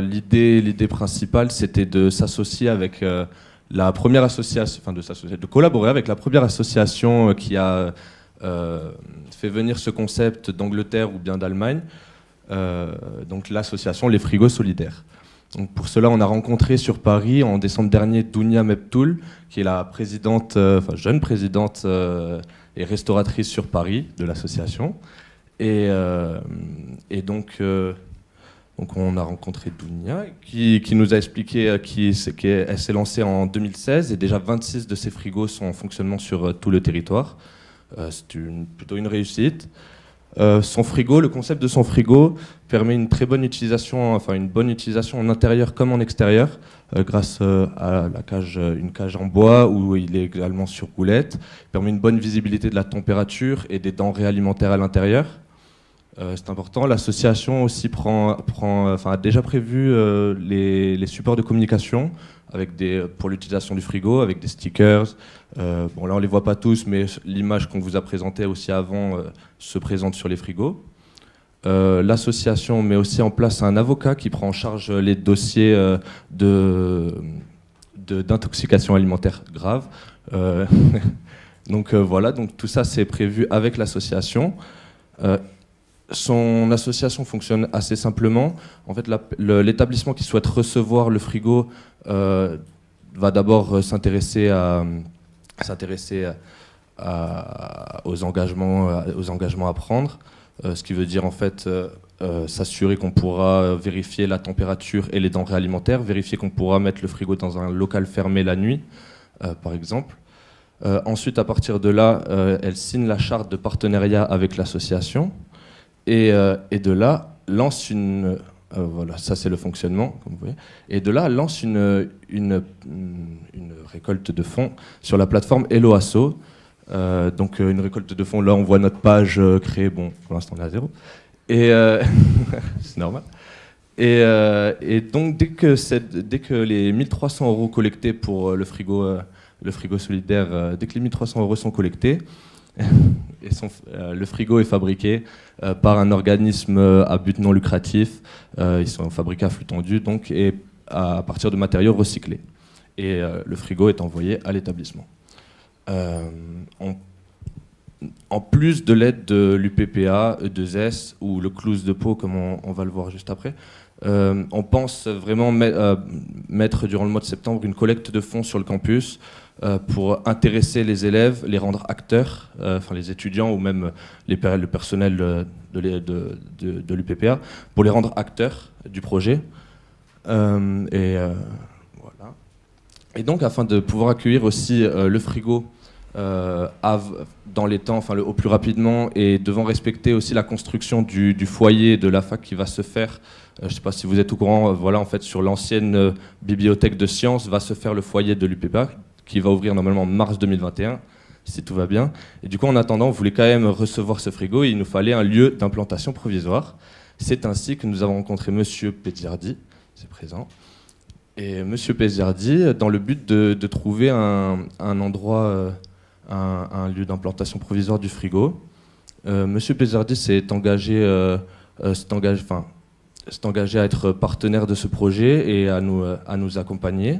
l'idée principale, c'était de s'associer avec la première association, de collaborer avec la première association qui a fait venir ce concept d'Angleterre ou bien d'Allemagne, donc l'association Les Frigos Solidaires. Donc pour cela, on a rencontré sur Paris en décembre dernier Dounia Meptoul, qui est la présidente, jeune présidente et restauratrice sur Paris de l'association. Et donc on a rencontré Dounia qui nous a expliqué qu'elle s'est lancée en 2016 et déjà 26 de ses frigos sont en fonctionnement sur tout le territoire. C'est plutôt une réussite. Le concept de son frigo permet une très bonne utilisation, une bonne utilisation en intérieur comme en extérieur, grâce à une cage en bois où il est également sur roulette. Il permet une bonne visibilité de la température et des denrées alimentaires à l'intérieur. C'est important. L'association aussi a déjà prévu les supports de communication pour l'utilisation du frigo, avec des stickers. Là, on ne les voit pas tous, mais l'image qu'on vous a présentée aussi avant se présente sur les frigos. L'association met aussi en place un avocat qui prend en charge les dossiers d'intoxication alimentaire grave. Donc tout ça, c'est prévu avec l'association. Son association fonctionne assez simplement. En fait, l'établissement qui souhaite recevoir le frigo va d'abord s'intéresser aux engagements à prendre, ce qui veut dire en fait s'assurer qu'on pourra vérifier la température et les denrées alimentaires, vérifier qu'on pourra mettre le frigo dans un local fermé la nuit, par exemple. Ensuite, à partir de là, elle signe la charte de partenariat avec l'association et de là lance une... voilà, ça c'est le fonctionnement, comme vous voyez. Et de là, lance une récolte de fonds sur la plateforme Helloasso. Donc une récolte de fonds, là on voit notre page créée, bon pour l'instant on est à 0. Et c'est normal. Et donc dès que les 1 300 € collectés pour le frigo solidaire, dès que les 1 300 € sont collectés, le frigo est fabriqué par un organisme à but non lucratif. Ils sont fabriqués à flux tendu, donc, et à partir de matériaux recyclés. Et le frigo est envoyé à l'établissement. En plus de l'aide de l'UPPA, E2S ou le CLOUS de Pau, comme on va le voir juste après, on pense vraiment mettre durant le mois de septembre une collecte de fonds sur le campus pour intéresser les élèves, les rendre acteurs, enfin les étudiants ou même le personnel de l'UPPA, pour les rendre acteurs du projet. Voilà. Et donc afin de pouvoir accueillir aussi le frigo dans les temps, enfin au plus rapidement, et devant respecter aussi la construction du foyer de la fac qui va se faire. Je ne sais pas si vous êtes au courant, voilà, en fait, sur l'ancienne bibliothèque de sciences va se faire le foyer de l'UPPA, qui va ouvrir normalement en mars 2021, si tout va bien. Et du coup, en attendant, on voulait quand même recevoir ce frigo, et il nous fallait un lieu d'implantation provisoire. C'est ainsi que nous avons rencontré Monsieur Pezziardi, c'est présent. Et Monsieur Pezziardi, dans le but de trouver un endroit... un lieu d'implantation provisoire du frigo. Monsieur Pezziardi s'est engagé à être partenaire de ce projet et à nous accompagner.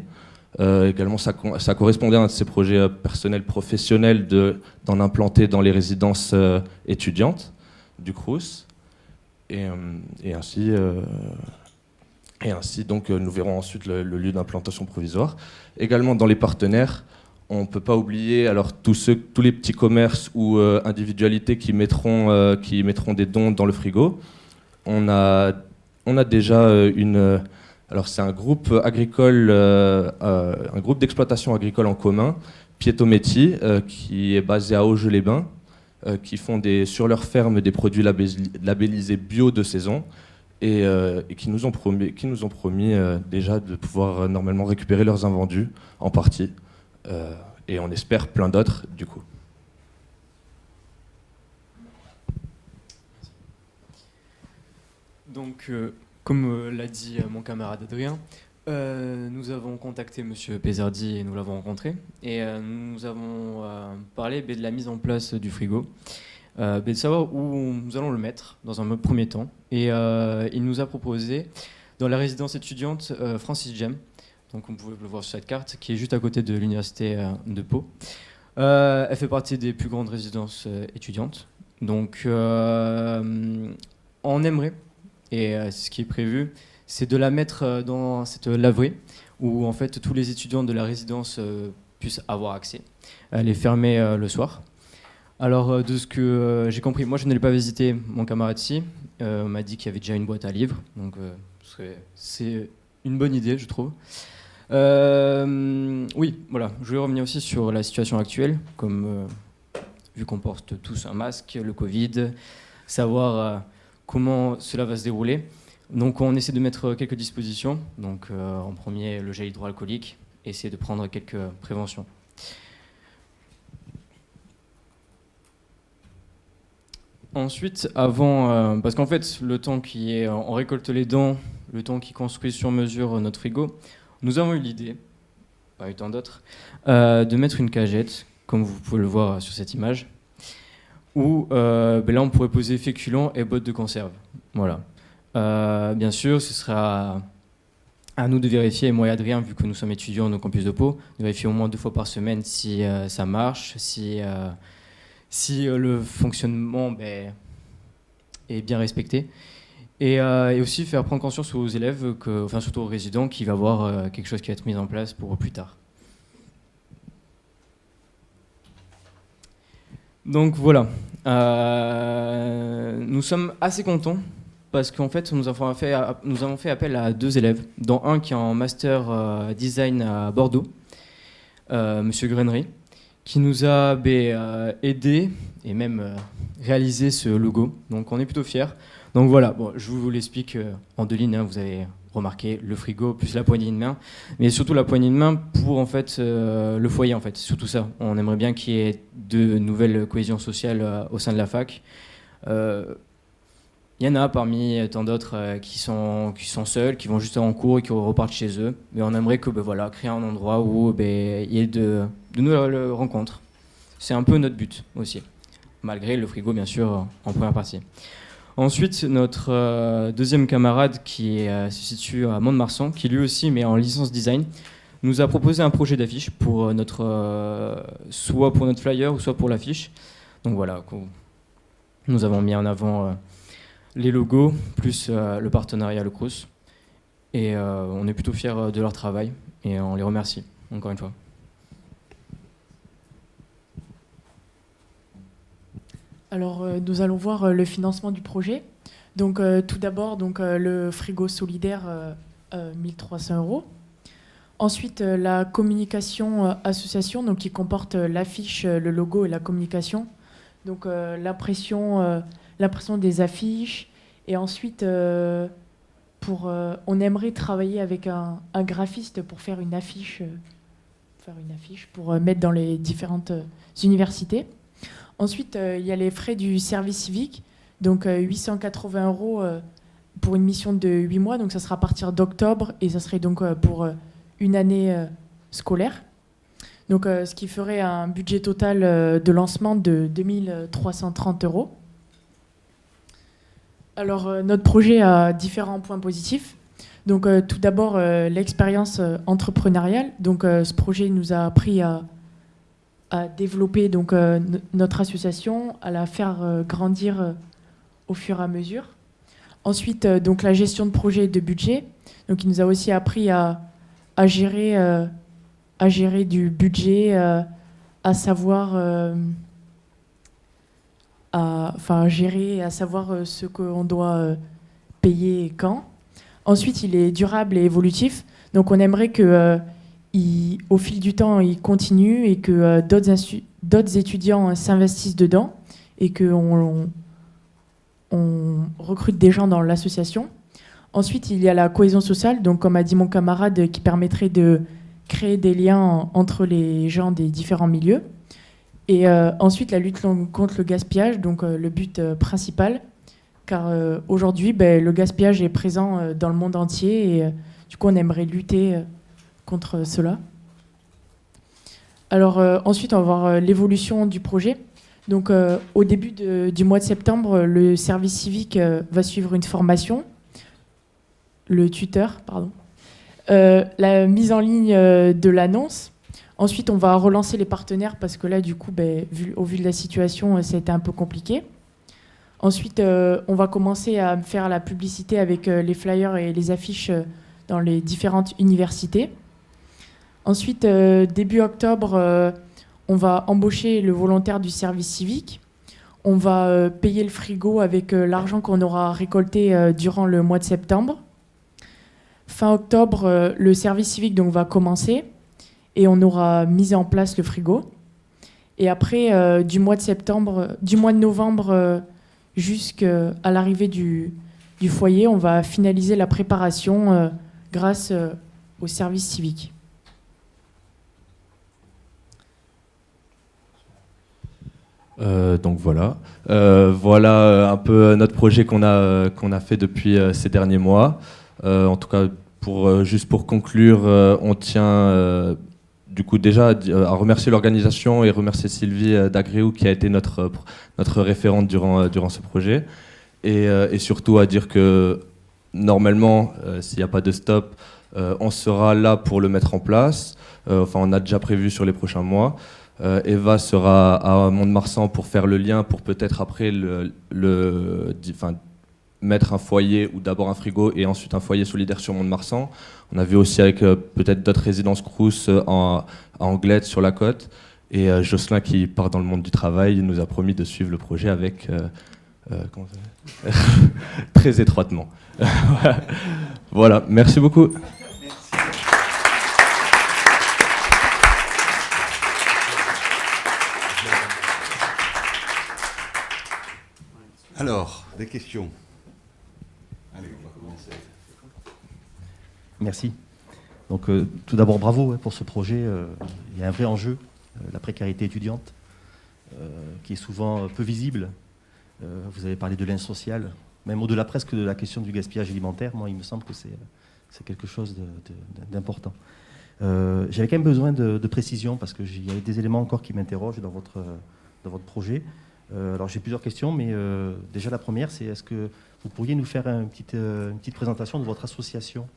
Également, ça correspondait à un de ses projets personnels professionnels d'en implanter dans les résidences étudiantes du Crous. Et ainsi, donc, nous verrons ensuite le lieu d'implantation provisoire. Également, dans les partenaires, on ne peut pas oublier alors tous les petits commerces ou individualités qui mettront des dons dans le frigo. On a déjà alors c'est un groupe agricole, un groupe d'exploitation agricole en commun, Pietometti, qui est basé à Auge-les-Bains, qui font sur leur ferme des produits labellisés bio de saison et qui nous ont promis déjà de pouvoir normalement récupérer leurs invendus en partie. Et on espère plein d'autres du coup. Donc, comme l'a dit mon camarade Adrien, nous avons contacté Monsieur Pezziardi et nous l'avons rencontré. Et nous avons parlé de la mise en place du frigo, de savoir où nous allons le mettre dans un premier temps. Et il nous a proposé dans la résidence étudiante Francis Jem. Donc vous pouvez le voir sur cette carte, qui est juste à côté de l'université de Pau. Elle fait partie des plus grandes résidences étudiantes. Donc on aimerait, et ce qui est prévu, c'est de la mettre dans cette laverie, où en fait tous les étudiants de la résidence puissent avoir accès. Elle est fermée le soir. Alors de ce que j'ai compris, moi je ne l'ai pas visité, mon camarade si, m'a dit qu'il y avait déjà une boîte à livres, donc c'est une bonne idée je trouve. Oui, voilà. Je voulais revenir aussi sur la situation actuelle, comme vu qu'on porte tous un masque, le Covid, savoir comment cela va se dérouler. Donc on essaie de mettre quelques dispositions. Donc en premier, le gel hydroalcoolique, essayer de prendre quelques préventions. Ensuite, parce qu'en fait, le temps on récolte les dents, le temps qui construit sur mesure notre frigo, nous avons eu l'idée, pas eu tant d'autres, de mettre une cagette, comme vous pouvez le voir sur cette image, où là on pourrait poser féculents et bottes de conserve. Voilà. Bien sûr, ce sera à nous de vérifier, moi et Adrien, vu que nous sommes étudiants au campus de Pau, de vérifier au moins 2 fois par semaine si ça marche, si le fonctionnement et bien respecté. Et aussi faire prendre conscience aux élèves, enfin surtout aux résidents, qu'il va y avoir quelque chose qui va être mis en place pour plus tard. Donc voilà, nous sommes assez contents parce qu'en fait nous avons fait appel à 2 élèves, dont un qui est en master design à Bordeaux, Monsieur Grenery, qui nous a aidé et même réalisé ce logo. Donc on est plutôt fiers. Donc voilà, bon, je vous l'explique en 2 lignes, hein, vous avez remarqué le frigo plus la poignée de main, mais surtout la poignée de main pour en fait le foyer en fait, surtout ça. On aimerait bien qu'il y ait de nouvelles cohésions sociales au sein de la fac. Il y en a parmi tant d'autres qui sont seuls, qui vont juste en cours et qui repartent chez eux. Mais on aimerait que voilà, créer un endroit où il y ait de nouvelles rencontres. C'est un peu notre but aussi, malgré le frigo bien sûr en première partie. Ensuite, notre deuxième camarade qui se situe à Mont-de-Marsan, qui lui aussi met en licence design, nous a proposé un projet d'affiche pour soit pour notre flyer ou soit pour l'affiche. Donc voilà, nous avons mis en avant les logos plus le partenariat Le Crous. Et on est plutôt fiers de leur travail et on les remercie encore une fois. Alors, nous allons voir le financement du projet. Donc, tout d'abord, le frigo solidaire, 1300 €. Ensuite, la communication association, donc, qui comporte l'affiche, le logo et la communication. Donc, l'impression des affiches. Et ensuite, on aimerait travailler avec un graphiste pour faire une affiche pour mettre dans les différentes universités. Ensuite, il y a les frais du service civique, donc 880 € pour une mission de 8 mois, donc ça sera à partir d'octobre et ça serait donc pour une année scolaire. Donc, ce qui ferait un budget total de lancement de 2330 €. Alors, notre projet a différents points positifs. Donc, tout d'abord, l'expérience entrepreneuriale. Donc, ce projet nous a appris à développer notre association, à la faire grandir au fur et à mesure. Ensuite, la gestion de projet et de budget. Donc, il nous a aussi appris à gérer du budget, à savoir gérer, à savoir ce qu'on doit payer et quand. Ensuite, il est durable et évolutif. Donc, on aimerait que au fil du temps, il continue et que d'autres étudiants s'investissent dedans et qu'on recrute des gens dans l'association. Ensuite, il y a la cohésion sociale, donc comme a dit mon camarade, qui permettrait de créer des liens entre les gens des différents milieux. Et ensuite, la lutte contre le gaspillage, donc le but principal, car aujourd'hui, le gaspillage est présent dans le monde entier et du coup, on aimerait lutter contre cela. Alors ensuite, on va voir l'évolution du projet. Donc au début du mois de septembre, le service civique va suivre une formation, le tuteur, pardon, la mise en ligne de l'annonce. Ensuite, on va relancer les partenaires parce que là, du coup, au vu de la situation, ça a été un peu compliqué. Ensuite, on va commencer à faire la publicité avec les flyers et les affiches dans les différentes universités. Ensuite, début octobre, on va embaucher le volontaire du service civique. On va payer le frigo avec l'argent qu'on aura récolté durant le mois de septembre. Fin octobre, le service civique va commencer et on aura mis en place le frigo. Et après, du mois de novembre jusqu'à l'arrivée du foyer, on va finaliser la préparation grâce au service civique. Donc voilà, voilà un peu notre projet qu'on a fait depuis ces derniers mois. En tout cas, juste pour conclure, on tient du coup déjà à remercier l'organisation et remercier Sylvie d'Agréou qui a été notre référente durant ce projet. Et surtout à dire que normalement, s'il n'y a pas de stop, on sera là pour le mettre en place. On a déjà prévu sur les prochains mois. Eva sera à Mont-de-Marsan pour faire le lien, pour peut-être après mettre un foyer ou d'abord un frigo et ensuite un foyer solidaire sur Mont-de-Marsan. On a vu aussi avec peut-être d'autres résidences Crous à Anglette sur la côte. Et Jocelyn, qui part dans le monde du travail, nous a promis de suivre le projet avec très étroitement. Voilà, merci beaucoup. Alors, des questions? Allez, on va commencer. Merci. Donc, tout d'abord, bravo pour ce projet. Il y a un vrai enjeu, la précarité étudiante, qui est souvent peu visible. Vous avez parlé de lien social, même au-delà presque de la question du gaspillage alimentaire. Moi, il me semble que c'est quelque chose d'important. J'avais quand même besoin de précision, parce qu'il y a des éléments encore qui m'interrogent dans votre projet. Alors j'ai plusieurs questions, mais déjà la première, c'est est-ce que vous pourriez nous faire une petite présentation de votre association?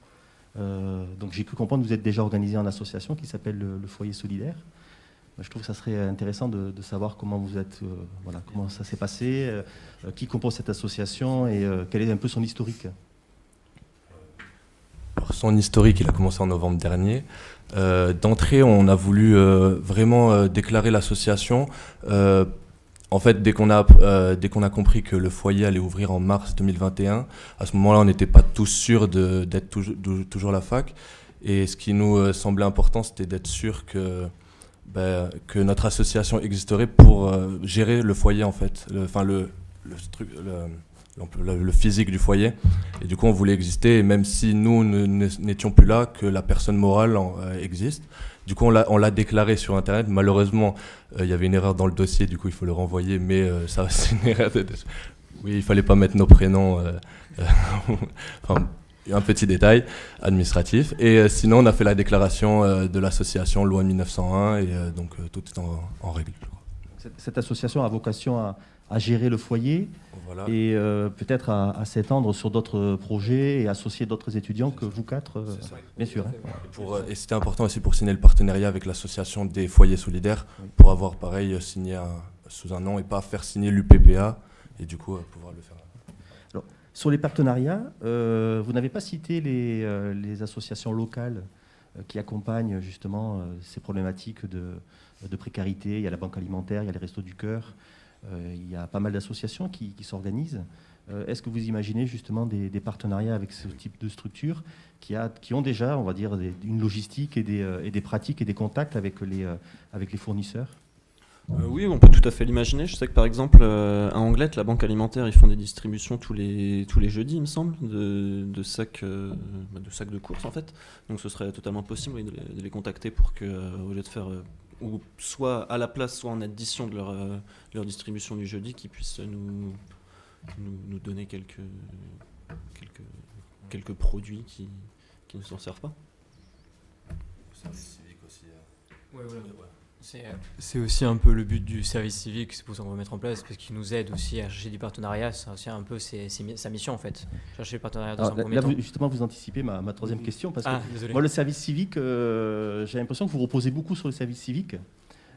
Donc j'ai cru comprendre que vous êtes déjà organisé en association qui s'appelle le Foyer Solidaire. Je trouve que ça serait intéressant de savoir comment vous êtes, comment ça s'est passé, qui compose cette association et quel est un peu son historique. Alors, son historique, il a commencé en novembre dernier. D'entrée, on a voulu vraiment déclarer l'association. En fait, dès qu'on a compris que le foyer allait ouvrir en mars 2021, à ce moment-là, on n'était pas tous sûrs d'être toujours la fac. Et ce qui nous semblait important, c'était d'être sûr que notre association existerait pour gérer le foyer, en fait. Le physique du foyer. Et du coup, on voulait exister, et même si nous n'étions plus là, que la personne morale existe. Du coup, on l'a déclaré sur Internet. Malheureusement, il y avait une erreur dans le dossier, du coup, il faut le renvoyer, mais ça, c'est une erreur. Oui, il ne fallait pas mettre nos prénoms. Un petit détail administratif. Et sinon, on a fait la déclaration de l'association loi 1901, et donc tout est en règle. Cette association a vocation à gérer le foyer, voilà. Et peut-être à s'étendre sur d'autres projets et associer d'autres étudiants que vous quatre, bien sûr. Hein. Et c'était important aussi pour signer le partenariat avec l'association des foyers solidaires, pour avoir pareil signé sous un nom et pas faire signer l'UPPA, et du coup pouvoir le faire. Alors, sur les partenariats, vous n'avez pas cité les associations locales qui accompagnent justement ces problématiques de précarité. Il y a la banque alimentaire, il y a les Restos du Cœur. Il y a pas mal d'associations qui s'organisent. Est-ce que vous imaginez justement des partenariats avec ce type de structures qui ont déjà, on va dire, une logistique et des pratiques et des contacts avec les fournisseurs? Oui, on peut tout à fait l'imaginer. Je sais que par exemple, à Anglette, la banque alimentaire, ils font des distributions tous les jeudis, il me semble, de sacs de courses en fait. Donc ce serait totalement possible, oui, de les contacter pour que, au lieu de faire ou soit à la place, soit en addition de leur distribution du jeudi, qu'ils puissent nous donner quelques produits qui ne s'en servent pas. Service civique aussi. Ouais, voilà. C'est aussi un peu le but du service civique, c'est pour ça qu'on va mettre en place, parce qu'il nous aide aussi à chercher du partenariat. C'est aussi un peu sa mission en fait, chercher le partenariat dans un premier temps. Justement, vous anticipez ma troisième question, parce que moi, le service civique, j'ai l'impression que vous reposez beaucoup sur le service civique.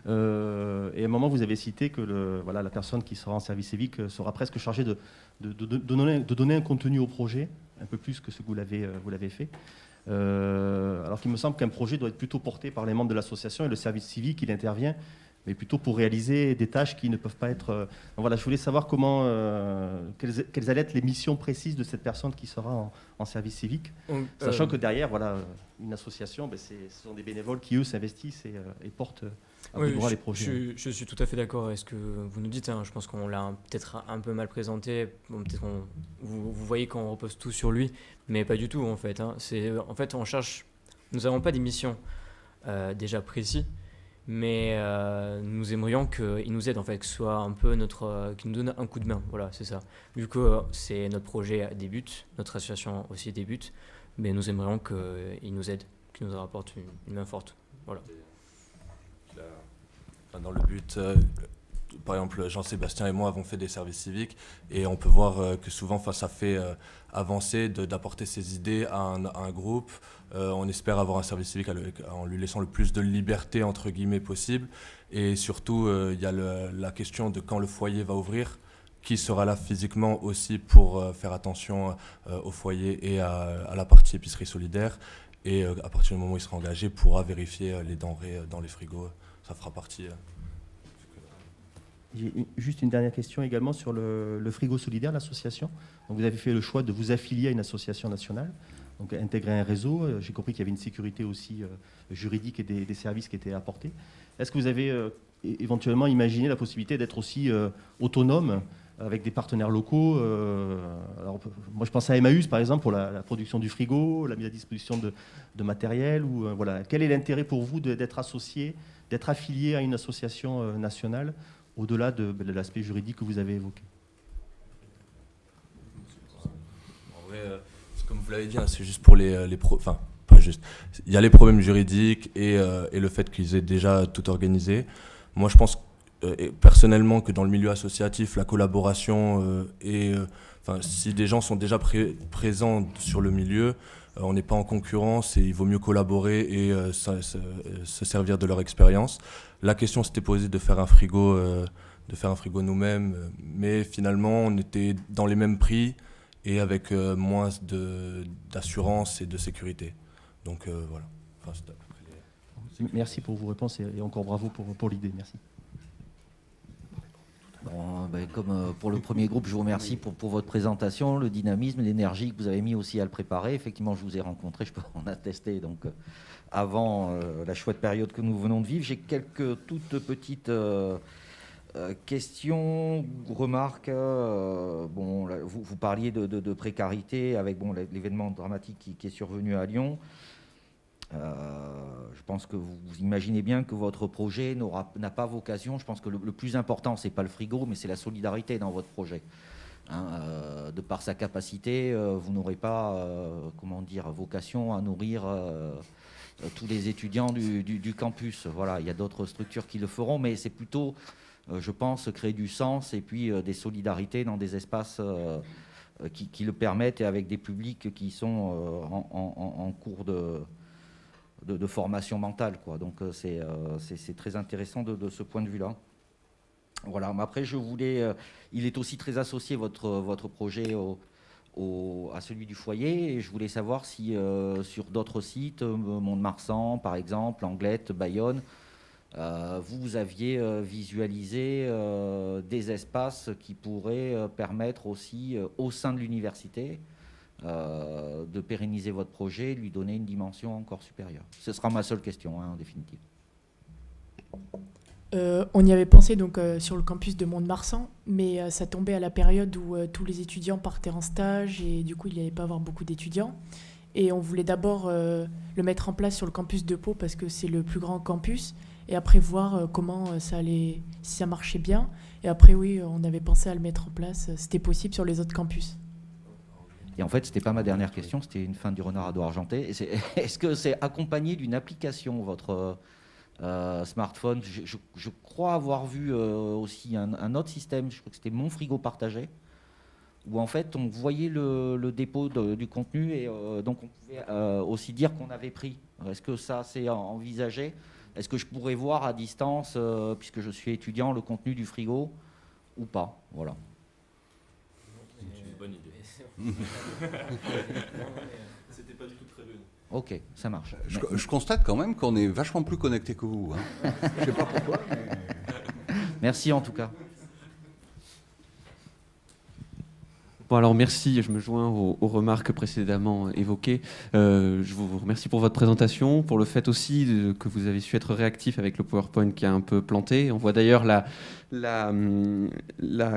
Et à un moment, vous avez cité que la personne qui sera en service civique sera presque chargée de donner un contenu au projet, un peu plus que ce que vous l'avez fait. Alors qu'il me semble qu'un projet doit être plutôt porté par les membres de l'association, et le service civique, il intervient, mais plutôt pour réaliser des tâches qui ne peuvent pas être... Voilà, je voulais savoir quelles allaient être les missions précises de cette personne qui sera en service civique, sachant que derrière, une association, ce sont des bénévoles qui, eux, s'investissent et portent à bout de bras les projets. Je suis tout à fait d'accord avec ce que vous nous dites. Hein. Je pense qu'on l'a peut-être un peu mal présenté. Peut-être vous voyez qu'on repose tout sur lui, mais pas du tout en fait. Hein. En fait, on cherche... Nous n'avons pas des missions déjà précises, mais nous aimerions qu'il nous aide en fait, que ce soit un peu qu'il nous donne un coup de main. Voilà, c'est ça. Vu que c'est notre projet débute, notre association aussi débute, mais nous aimerions qu'il nous aide, qu'il nous rapporte une main forte. Voilà. Dans le but, par exemple, Jean-Sébastien et moi avons fait des services civiques et on peut voir que souvent ça fait avancer d'apporter ses idées à un groupe. On espère avoir un service civique en lui laissant le plus de liberté entre guillemets possible. Et surtout, il y a la question de quand le foyer va ouvrir, qui sera là physiquement aussi pour faire attention au foyer et à la partie épicerie solidaire. Et à partir du moment où il sera engagé, pourra vérifier les denrées dans les frigos. Ça fera partie. J'ai juste une dernière question également sur le frigo solidaire, l'association. Donc vous avez fait le choix de vous affilier à une association nationale, donc intégrer un réseau. J'ai compris qu'il y avait une sécurité aussi juridique et des services qui étaient apportés. Est-ce que vous avez éventuellement imaginé la possibilité d'être aussi autonome avec des partenaires locaux? Alors, moi, je pense à Emmaüs, par exemple, pour la production du frigo, la mise à disposition de matériel. Voilà. Quel est l'intérêt pour vous d'être associé, d'être affilié à une association nationale, au-delà de l'aspect juridique que vous avez évoqué? En vrai, comme vous l'avez dit, hein, c'est juste pour enfin, pas juste. Il y a les problèmes juridiques et le fait qu'ils aient déjà tout organisé. Moi, je pense personnellement que dans le milieu associatif, la collaboration si des gens sont déjà présents sur le milieu, on n'est pas en concurrence et il vaut mieux collaborer et se servir de leur expérience. La question s'était posée de faire un frigo nous-mêmes, mais finalement on était dans les mêmes prix et avec moins d'assurance et de sécurité. Donc voilà. Enfin, Merci pour vos réponses et encore bravo pour l'idée. Merci. Bon, comme pour le premier groupe, je vous remercie pour votre présentation, le dynamisme, l'énergie que vous avez mis aussi à le préparer. Effectivement, je vous ai rencontré, je peux en attester, donc avant la chouette période que nous venons de vivre. J'ai quelques toutes petites questions, remarques. Vous parliez de précarité avec l'événement dramatique qui est survenu à Lyon. Je pense que vous imaginez bien que votre projet n'a pas vocation. Je pense que le plus important, c'est pas le frigo, mais c'est la solidarité dans votre projet. De par sa capacité, vous n'aurez pas, vocation à nourrir tous les étudiants du campus. Voilà, il y a d'autres structures qui le feront, mais c'est plutôt, je pense, créer du sens et puis des solidarités dans des espaces qui le permettent et avec des publics qui sont en cours de formation mentale, quoi. Donc c'est très intéressant de ce point de vue-là. Voilà. Mais après, il est aussi très associé votre projet à celui du foyer, et je voulais savoir si sur d'autres sites, Mont-de-Marsan par exemple, Anglette, Bayonne, vous aviez visualisé des espaces qui pourraient permettre aussi au sein de l'université de pérenniser votre projet, lui donner une dimension encore supérieure. Ce sera ma seule question, en définitive. On y avait pensé donc sur le campus de Mont-de-Marsan, mais ça tombait à la période où tous les étudiants partaient en stage et du coup il n'y allait pas avoir beaucoup d'étudiants. Et on voulait d'abord le mettre en place sur le campus de Pau parce que c'est le plus grand campus, et après voir comment si ça marchait bien. Et après oui, on avait pensé à le mettre en place, c'était possible sur les autres campus. Et en fait, c'était pas ma dernière question, c'était une fin du renard à doigt argenté. Est-ce que c'est accompagné d'une application, votre smartphone? Je crois avoir vu aussi un autre système, je crois que c'était Mon Frigo Partagé, où en fait on voyait le dépôt du contenu et donc on pouvait aussi dire qu'on avait pris. Est-ce que ça c'est envisagé? Est-ce que je pourrais voir à distance, puisque je suis étudiant, le contenu du frigo ou pas? Voilà. C'est une bonne idée. C'était pas du tout prévu. Ok, ça marche. Je constate quand même qu'on est vachement plus connectés que vous. Hein. Je sais pas pourquoi, mais... Merci en tout cas. Bon, alors merci, je me joins aux remarques précédemment évoquées. Je vous remercie pour votre présentation, pour le fait aussi que vous avez su être réactif avec le PowerPoint qui a un peu planté. On voit d'ailleurs la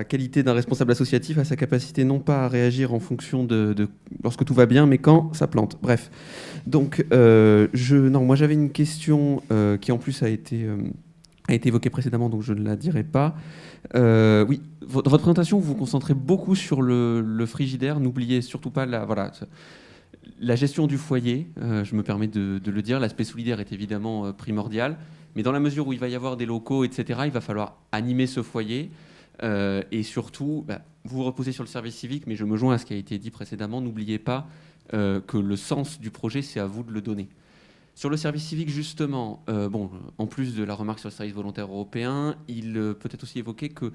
qualité d'un responsable associatif à sa capacité non pas à réagir en fonction de lorsque tout va bien, mais quand ça plante. Bref. Donc, moi j'avais une question qui en plus a été évoquée précédemment, donc je ne la dirai pas. Oui, votre présentation, vous vous concentrez beaucoup sur le frigidaire. N'oubliez surtout pas la gestion du foyer, je me permets de le dire, l'aspect solidaire est évidemment primordial, mais dans la mesure où il va y avoir des locaux, etc., il va falloir animer ce foyer, et surtout, vous vous reposez sur le service civique, mais je me joins à ce qui a été dit précédemment, n'oubliez pas que le sens du projet, c'est à vous de le donner. Sur le service civique, justement, en plus de la remarque sur le service volontaire européen, il peut être aussi évoqué que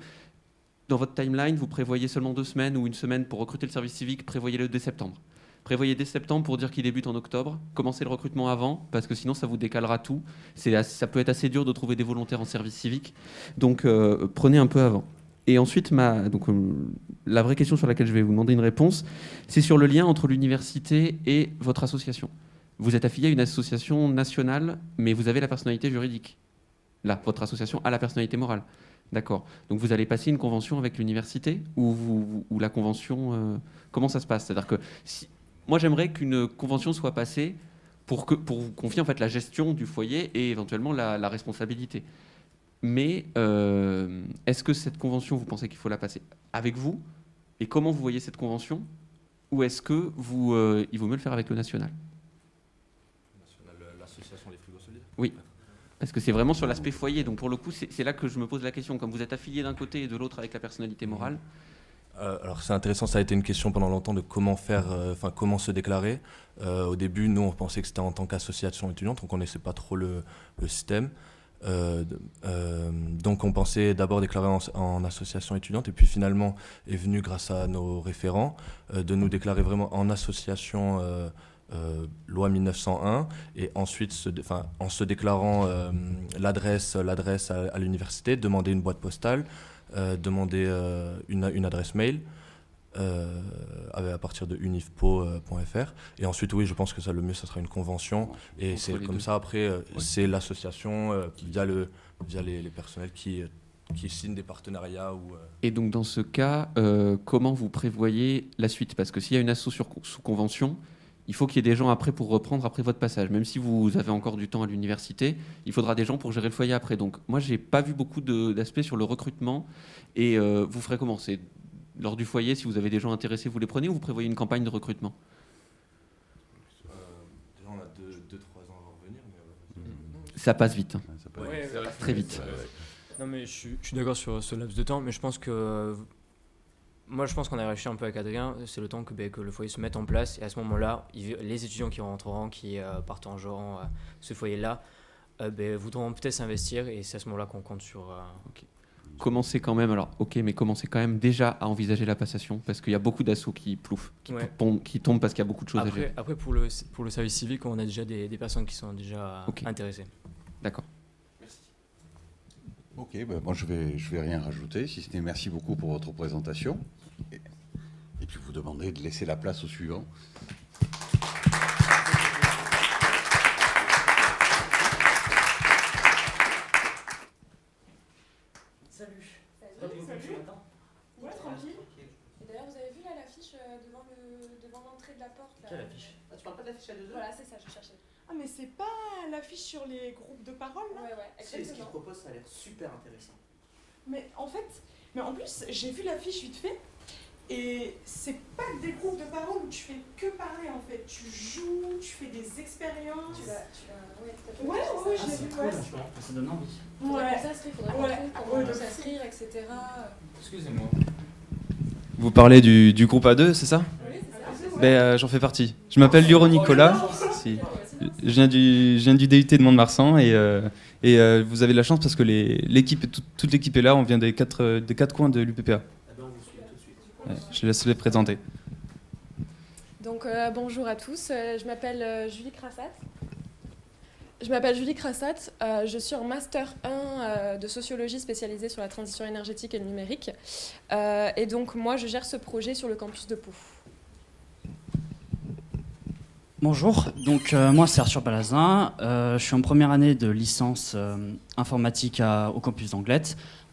dans votre timeline, vous prévoyez seulement 2 semaines ou 1 semaine pour recruter le service civique, prévoyez-le dès septembre. Prévoyez dès septembre pour dire qu'il débute en octobre. Commencez le recrutement avant, parce que sinon ça vous décalera tout. Ça peut être assez dur de trouver des volontaires en service civique. Donc prenez un peu avant. Et ensuite, la vraie question sur laquelle je vais vous demander une réponse, c'est sur le lien entre l'université et votre association. Vous êtes affilié à une association nationale, mais vous avez la personnalité juridique. Là, votre association a la personnalité morale. D'accord. Donc vous allez passer une convention avec l'université ou la convention... comment ça se passe? C'est-à-dire que moi, j'aimerais qu'une convention soit passée pour vous confier en fait, la gestion du foyer et éventuellement la responsabilité. Mais est-ce que cette convention, vous pensez qu'il faut la passer avec vous? Et comment vous voyez cette convention? Ou est-ce que il vaut mieux le faire avec le national? L'association des frigos solidaires. Oui. Parce que c'est vraiment sur l'aspect foyer. Donc pour le coup, c'est là que je me pose la question. Comme vous êtes affilié d'un côté et de l'autre avec la personnalité morale. Alors c'est intéressant, ça a été une question pendant longtemps de comment faire, comment se déclarer. Au début, nous, on pensait que c'était en tant qu'association étudiante, on ne connaissait pas trop le système. Donc on pensait d'abord déclarer en association étudiante, et puis finalement est venu, grâce à nos référents, de nous déclarer vraiment en association loi 1901, et ensuite en se déclarant l'adresse à l'université, demander une boîte postale, demander une adresse mail à partir de unifpo.fr, et ensuite oui, je pense que le mieux ça sera une convention, et c'est comme ça après c'est l'association via les personnels qui signent des partenariats Et donc dans ce cas, comment vous prévoyez la suite? Parce que s'il y a une asso sous convention, il faut qu'il y ait des gens après pour reprendre après votre passage. Même si vous avez encore du temps à l'université, il faudra des gens pour gérer le foyer après. Donc moi, j'ai pas vu beaucoup d'aspects sur le recrutement. Et vous ferez comment? C'est lors du foyer, si vous avez des gens intéressés, vous les prenez, ou vous prévoyez une campagne de recrutement? Déjà, on a 2-3 ans à revenir. Ça passe vite. Hein. Ça passe très vite. Non, mais je suis d'accord sur ce laps de temps, mais je pense que... Moi, je pense qu'on a réfléchi un peu avec Adrien, c'est le temps que le foyer se mette en place, et à ce moment-là, les étudiants qui rentreront, qui partageront ce foyer-là, voudront peut-être s'investir, et c'est à ce moment-là qu'on compte sur... Okay. Commencez quand même, mais commencez quand même déjà à envisager la passation, parce qu'il y a beaucoup d'assauts qui ploufent, qui tombent parce qu'il y a beaucoup de choses à gérer. Après, pour le service civique, on a déjà des personnes qui sont déjà intéressées. D'accord. Ok, moi je vais rien rajouter, si ce n'est merci beaucoup pour votre présentation. Et puis vous demander de laisser la place au suivant. Salut. Ouais, tranquille. Et d'ailleurs, vous avez vu là l'affiche devant l'entrée de la porte là. Quelle affiche? Tu parles pas de l'affiche à 2 heures? Voilà, c'est ça, je cherchais. Ah, mais c'est pas l'affiche sur les groupes de parole là? Ouais, C'est exactement. ce qu'ils proposent, ça a l'air super intéressant. Mais en plus, j'ai vu l'affiche vite fait, et c'est pas des groupes de parole où tu fais que parler en fait. Tu joues, tu fais des expériences. Ouais, je l'ai vu. Franchement, ça donne envie. Faudrait qu'on s'inscrive, comment s'inscrire, etc. Excusez-moi. Vous parlez du groupe A2, c'est ça? Oui, c'est ça. J'en fais partie. Je m'appelle Luro Nicolas. Je viens du DUT de Mont-de-Marsan, et vous avez de la chance parce que toute l'équipe est là. On vient des quatre coins de l'UPPA. Je laisse les présenter. Donc bonjour à tous, je m'appelle Julie Crassat. Je suis en Master 1 de sociologie spécialisée sur la transition énergétique et le numérique. Et donc moi je gère ce projet sur le campus de Pau. Bonjour, donc moi c'est Arthur Balazin, je suis en première année de licence informatique au campus d'Anglet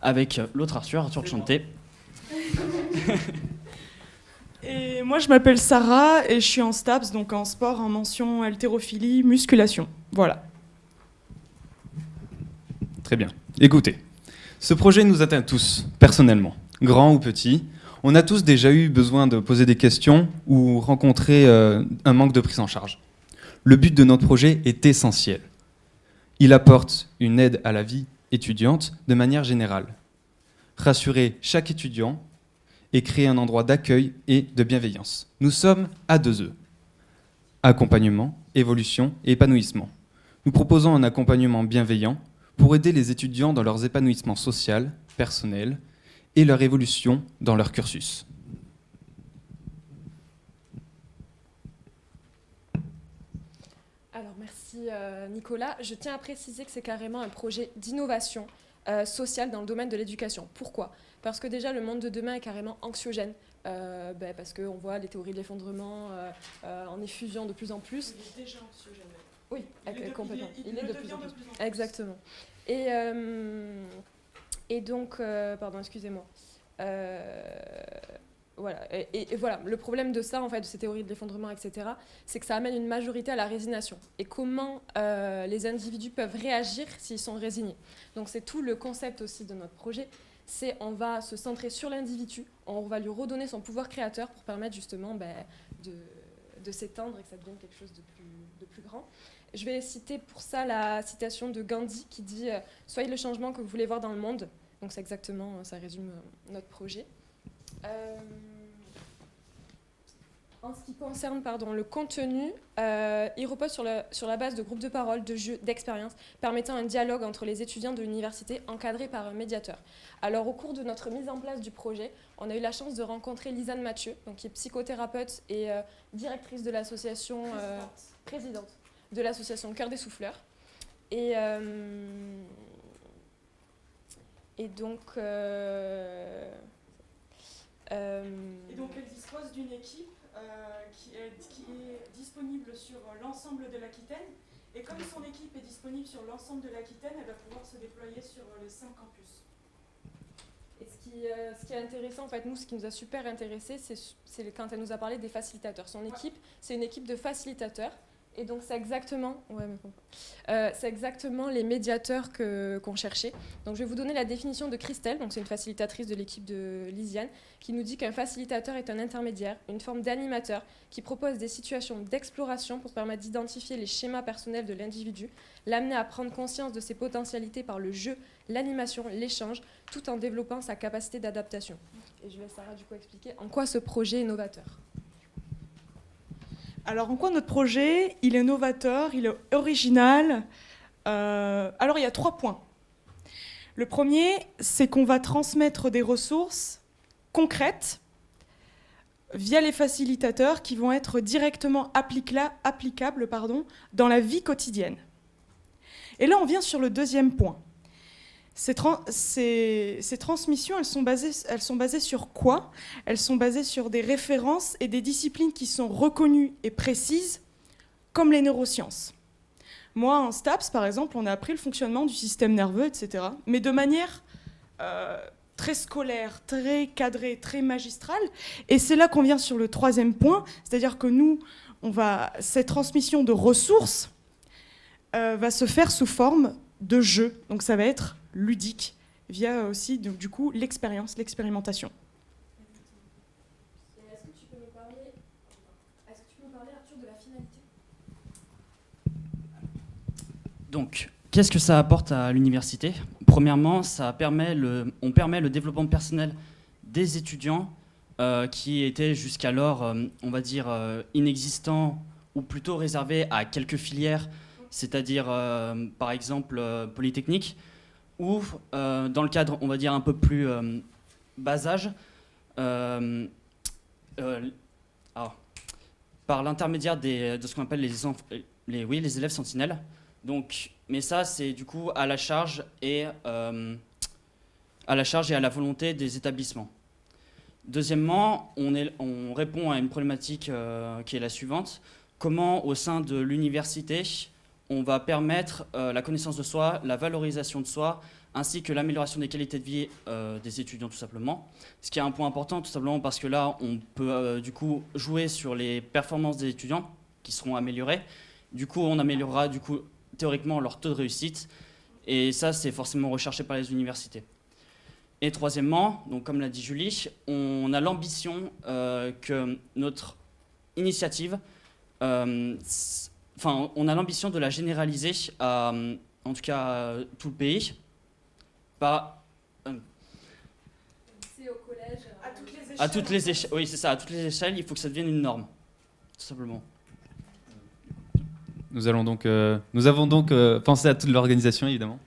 avec l'autre Arthur Chanté. Et moi je m'appelle Sarah et je suis en STAPS, donc en sport, en mention haltérophilie, musculation. Voilà. Très bien. Écoutez, ce projet nous atteint tous, personnellement, grands ou petits. On a tous déjà eu besoin de poser des questions ou rencontrer un manque de prise en charge. Le but de notre projet est essentiel. Il apporte une aide à la vie étudiante de manière générale. Rassurer chaque étudiant et créer un endroit d'accueil et de bienveillance. Nous sommes à 2 E. Accompagnement, évolution et épanouissement. Nous proposons un accompagnement bienveillant pour aider les étudiants dans leurs épanouissements social, personnel et leur évolution dans leur cursus. Alors merci Nicolas. Je tiens à préciser que c'est carrément un projet d'innovation sociale dans le domaine de l'éducation. Pourquoi ? Parce que déjà le monde de demain est carrément anxiogène. Parce qu'on voit les théories de l'effondrement en effusion de plus en plus. Il est déjà anxiogène. Oui, complètement. Il est de plus en plus. Exactement. Et donc, pardon, excusez-moi. Voilà. Et voilà, le problème de ça, en fait, de ces théories de l'effondrement, etc., c'est que ça amène une majorité à la résignation. Et comment les individus peuvent réagir s'ils sont résignés. Donc c'est tout le concept aussi de notre projet. C'est on va se centrer sur l'individu, on va lui redonner son pouvoir créateur pour permettre justement de s'étendre et que ça devienne quelque chose de plus grand. Je vais citer pour ça la citation de Gandhi qui dit « Soyez le changement que vous voulez voir dans le monde ». Donc c'est exactement, ça résume notre projet. En ce qui concerne le contenu, il repose sur la base de groupes de parole, de jeux, d'expériences, permettant un dialogue entre les étudiants de l'université encadré par un médiateur. Alors au cours de notre mise en place du projet, on a eu la chance de rencontrer Lisanne Mathieu, donc, qui est psychothérapeute et directrice de l'association, présidente de l'association Cœur des Souffleurs. Et donc... Et donc elle dispose d'une équipe qui est disponible sur l'ensemble de l'Aquitaine. Et comme son équipe est disponible sur l'ensemble de l'Aquitaine, elle va pouvoir se déployer sur les 5 campus. Et ce qui est intéressant, en fait, nous, ce qui nous a super intéressé, c'est quand elle nous a parlé des facilitateurs. Son équipe, c'est une équipe de facilitateurs. Et donc, c'est exactement les médiateurs qu'on cherchait. Donc, je vais vous donner la définition de Christelle, donc c'est une facilitatrice de l'équipe de Lisiane, qui nous dit qu'un facilitateur est un intermédiaire, une forme d'animateur qui propose des situations d'exploration pour permettre d'identifier les schémas personnels de l'individu, l'amener à prendre conscience de ses potentialités par le jeu, l'animation, l'échange, tout en développant sa capacité d'adaptation. Et je vais Sarah du coup expliquer en quoi ce projet est novateur. Alors, en quoi notre projet, il est novateur, il est original. Alors, il y a 3 points. Le premier, c'est qu'on va transmettre des ressources concrètes via les facilitateurs qui vont être directement applicables dans la vie quotidienne. Et là, on vient sur le deuxième point. Ces transmissions, elles sont basées sur quoi ? Elles sont basées sur des références et des disciplines qui sont reconnues et précises, comme les neurosciences. Moi, en STAPS, par exemple, on a appris le fonctionnement du système nerveux, etc., mais de manière très scolaire, très cadrée, très magistrale. Et c'est là qu'on vient sur le troisième point, c'est-à-dire que nous, cette transmission de ressources va se faire sous forme de jeu. Donc ça va être ludique, via aussi du coup l'expérience, l'expérimentation. Est-ce que tu peux me parler, Arthur, de la finalité ? Donc, qu'est-ce que ça apporte à l'université ? Premièrement, on permet le développement personnel des étudiants qui étaient jusqu'alors, on va dire, inexistants ou plutôt réservés à quelques filières, c'est-à-dire par exemple Polytechnique, ou dans le cadre, on va dire, un peu plus bas âge, par l'intermédiaire de ce qu'on appelle les élèves sentinelles. Donc, mais ça, c'est du coup à la charge et à la volonté des établissements. Deuxièmement, on répond à une problématique qui est la suivante. Comment, au sein de l'université, on va permettre la connaissance de soi, la valorisation de soi, ainsi que l'amélioration des qualités de vie des étudiants, tout simplement. Ce qui est un point important, tout simplement parce que là, on peut du coup jouer sur les performances des étudiants qui seront améliorées. Du coup, on améliorera théoriquement leur taux de réussite. Et ça, c'est forcément recherché par les universités. Et troisièmement, donc comme l'a dit Julie, on a l'ambition que notre initiative, on a l'ambition de la généraliser à, en tout cas, tout le pays. Pas, C'est au collège, à toutes les échelles. à toutes les échelles. Oui, c'est ça. À toutes les échelles, il faut que ça devienne une norme, tout simplement. Nous avons donc pensé à toute l'organisation, évidemment.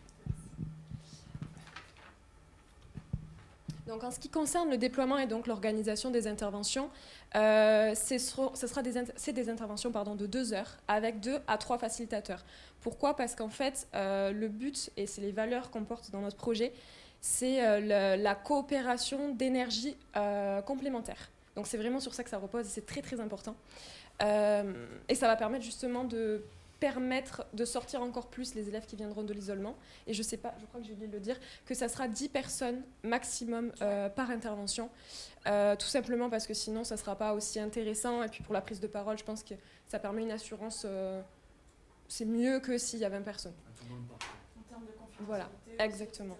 Donc en ce qui concerne le déploiement et donc l'organisation des interventions, c'est des interventions de 2 heures avec 2 à 3 facilitateurs. Pourquoi ? Parce qu'en fait, le but, et c'est les valeurs qu'on porte dans notre projet, c'est la coopération d'énergie complémentaire. Donc c'est vraiment sur ça que ça repose et c'est très très important. Et ça va permettre justement de sortir encore plus les élèves qui viendront de l'isolement. Et je sais pas, je crois que j'ai oublié de le dire, que ça sera 10 personnes maximum par intervention. Tout simplement parce que sinon, ça ne sera pas aussi intéressant. Et puis pour la prise de parole, je pense que ça permet une assurance. C'est mieux que s'il y a 20 personnes. En termes de confidentialité. Voilà, exactement.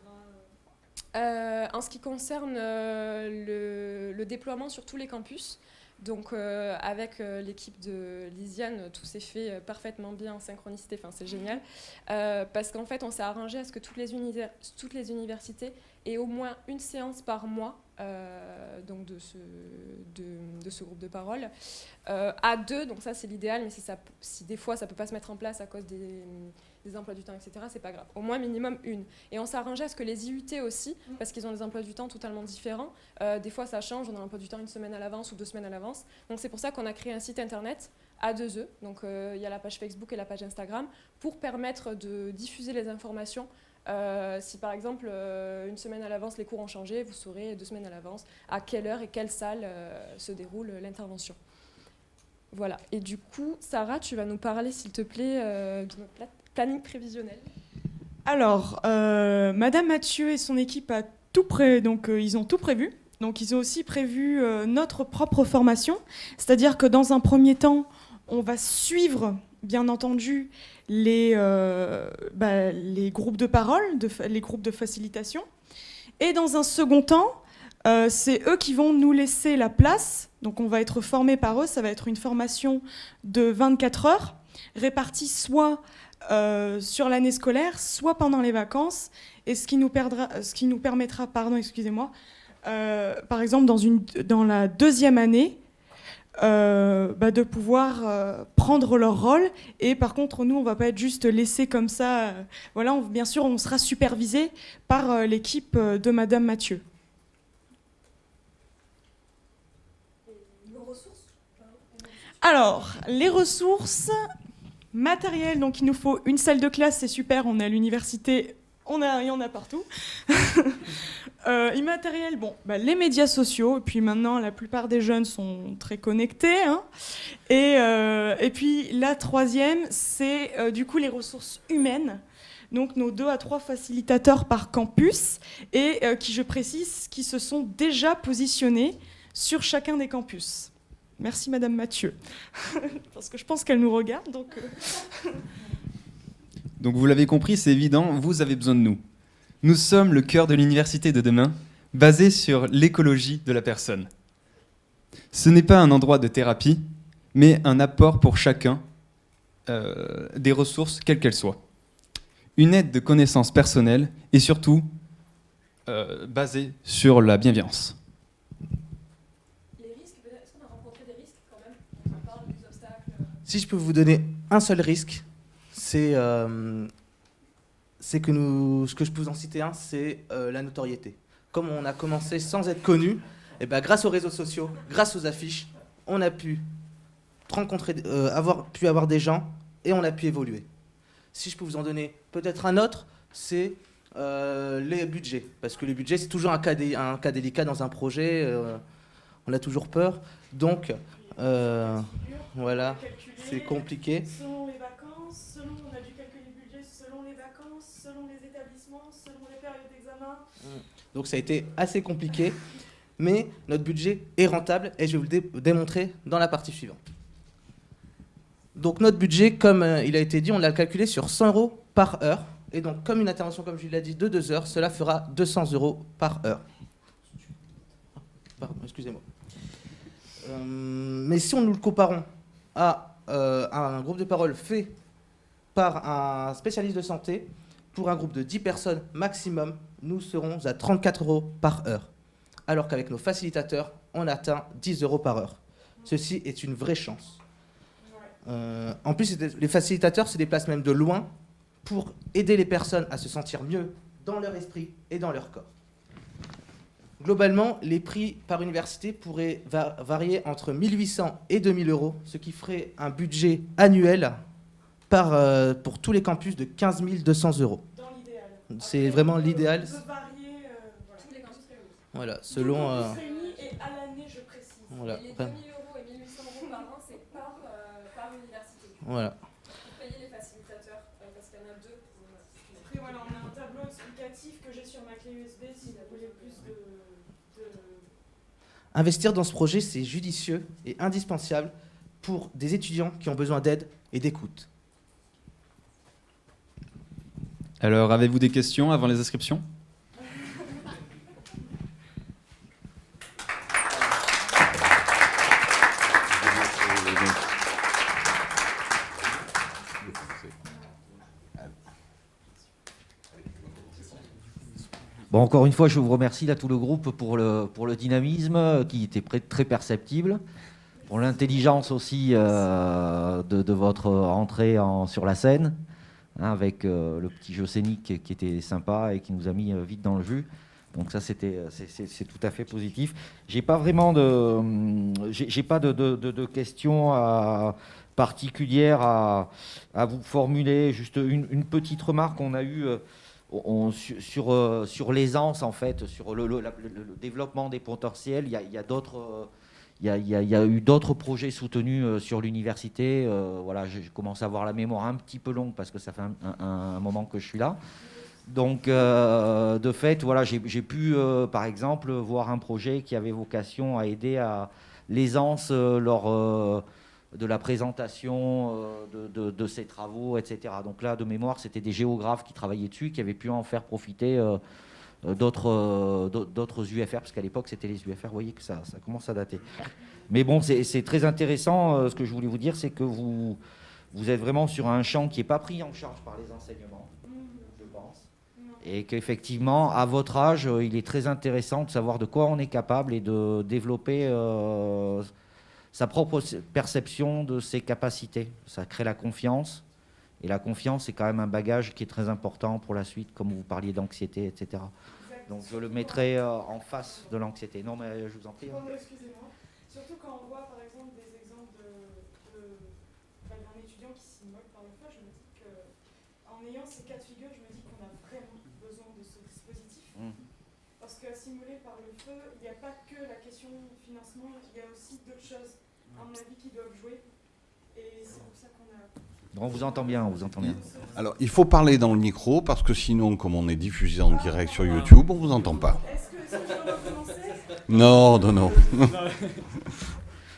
En ce qui concerne le déploiement sur tous les campus, donc avec l'équipe de Lisiane, tout s'est fait parfaitement bien en synchronicité, enfin, c'est génial, parce qu'en fait on s'est arrangé à ce que toutes les universités aient au moins une séance par mois donc de ce groupe de parole, à 2, donc ça c'est l'idéal, mais si des fois ça ne peut pas se mettre en place à cause des emplois du temps, etc., c'est pas grave. Au moins minimum 1. Et on s'est arrangé à ce que les IUT aussi, parce qu'ils ont des emplois du temps totalement différents, des fois ça change, on a l'emploi du temps 1 semaine à l'avance ou 2 semaines à l'avance. Donc c'est pour ça qu'on a créé un site internet A2E, donc il y a la page Facebook et la page Instagram, pour permettre de diffuser les informations. Si par exemple, 1 semaine à l'avance, les cours ont changé, vous saurez 2 semaines à l'avance à quelle heure et quelle salle se déroule l'intervention. Voilà. Et du coup, Sarah, tu vas nous parler, s'il te plaît, de notre planning prévisionnel. Alors, Madame Mathieu et son équipe ils ont tout prévu. Donc, ils ont aussi prévu notre propre formation. C'est-à-dire que dans un premier temps, on va suivre, bien entendu, les groupes de parole, les groupes de facilitation. Et dans un second temps, c'est eux qui vont nous laisser la place. Donc, on va être formés par eux. Ça va être une formation de 24 heures, répartie soit sur l'année scolaire, soit pendant les vacances, et ce qui nous permettra, par exemple, dans la 2e année, de pouvoir prendre leur rôle. Et par contre, nous, on ne va pas être juste laissés comme ça. Bien sûr, on sera supervisé par l'équipe de Madame Mathieu. Alors, les ressources matérielles, donc il nous faut une salle de classe, c'est super, on est à l'université, il y en a partout. Immatériel, les médias sociaux, et puis maintenant la plupart des jeunes sont très connectés. Hein. Et puis la 3e, c'est du coup les ressources humaines. Donc nos 2 à 3 facilitateurs par campus, et qui, je précise, qui se sont déjà positionnés sur chacun des campus. Merci Madame Mathieu, parce que je pense qu'elle nous regarde. Donc vous l'avez compris, c'est évident, vous avez besoin de nous. Nous sommes le cœur de l'université de demain, basé sur l'écologie de la personne. Ce n'est pas un endroit de thérapie, mais un apport pour chacun des ressources, quelles qu'elles soient. Une aide de connaissances personnelles et surtout basée sur la bienveillance. Si je peux vous donner un seul risque, c'est que ce que je peux vous en citer un, c'est la notoriété. Comme on a commencé sans être connu, et grâce aux réseaux sociaux, grâce aux affiches, on a pu avoir des gens et on a pu évoluer. Si je peux vous en donner peut-être un autre, c'est les budgets. Parce que les budgets, c'est toujours un cas délicat dans un projet. On a toujours peur. Donc, voilà, c'est compliqué. Selon les vacances, on a dû calculer le budget selon les vacances, selon les établissements, selon les périodes d'examen. Donc ça a été assez compliqué, mais notre budget est rentable et je vais vous le démontrer dans la partie suivante. Donc notre budget, comme il a été dit, on l'a calculé sur 100 € par heure. Et donc, comme une intervention, comme je l'ai dit, de 2 heures, cela fera 200 € par heure. Pardon, excusez-moi. Mais si nous le comparons à un groupe de parole fait par un spécialiste de santé, pour un groupe de 10 personnes maximum, nous serons à 34 € par heure. Alors qu'avec nos facilitateurs, on atteint 10 € par heure. Ceci est une vraie chance. En plus, les facilitateurs se déplacent même de loin pour aider les personnes à se sentir mieux dans leur esprit et dans leur corps. Globalement, les prix par université pourraient varier entre 1 800 et 2 000 €, ce qui ferait un budget annuel pour tous les campus de 15 200 €. Dans l'idéal. C'est vraiment l'idéal. Ça peut varier tous les campus réunis. Voilà, selon... Campus réunis et à l'année, je précise. Voilà. Et les 2 000 € et 1 800 € par an, c'est par université. Voilà. Pour payer les facilitateurs, parce qu'il y en a 2. Après, voilà, on a un tableau explicatif que j'ai sur ma clé USB si vous voulez plus de... Investir dans ce projet, c'est judicieux et indispensable pour des étudiants qui ont besoin d'aide et d'écoute. Alors, avez-vous des questions avant les inscriptions ? Bon, encore une fois, je vous remercie là tout le groupe pour le dynamisme qui était très perceptible, pour l'intelligence aussi de votre entrée sur la scène, hein, avec le petit jeu scénique qui était sympa et qui nous a mis vite dans le jus. Donc ça, c'est tout à fait positif. J'ai pas vraiment de questions particulières à vous formuler. Juste une petite remarque. On a eu sur l'aisance, en fait, sur le développement des potentiels, il y a eu d'autres projets soutenus sur l'université. Voilà, je commence à avoir la mémoire un petit peu longue parce que ça fait un moment que je suis là. Donc, de fait, voilà, j'ai pu, par exemple, voir un projet qui avait vocation à aider à l'aisance lors de la présentation de ces travaux, etc. Donc là, de mémoire, c'était des géographes qui travaillaient dessus, qui avaient pu en faire profiter d'autres UFR, parce qu'à l'époque, c'était les UFR. Vous voyez que ça commence à dater. Mais bon, c'est très intéressant. Ce que je voulais vous dire, c'est que vous êtes vraiment sur un champ qui n'est pas pris en charge par les enseignements, je pense. Et qu'effectivement, à votre âge, il est très intéressant de savoir de quoi on est capable et de développer sa propre perception de ses capacités. Ça crée la confiance. Et la confiance, c'est quand même un bagage qui est très important pour la suite, comme vous parliez d'anxiété, etc. Donc je le mettrai en face de l'anxiété. Non, mais je vous en prie. Excusez-moi. Surtout quand on voit, par exemple, des exemples d'un étudiant qui s'immole par le feu, je me dis qu'en ayant ces cas de figure, je me dis qu'on a vraiment besoin de ce dispositif. Parce qu'à simuler par le feu, il n'y a pas que la question financement, il y a aussi d'autres choses, à mon avis, qui doivent jouer. Et c'est pour ça qu'on a... On vous entend bien, on vous entend bien. Alors, il faut parler dans le micro, parce que sinon, comme on est diffusé en direct sur YouTube, on ne vous entend pas. Est-ce que je dois recommencer ? Non.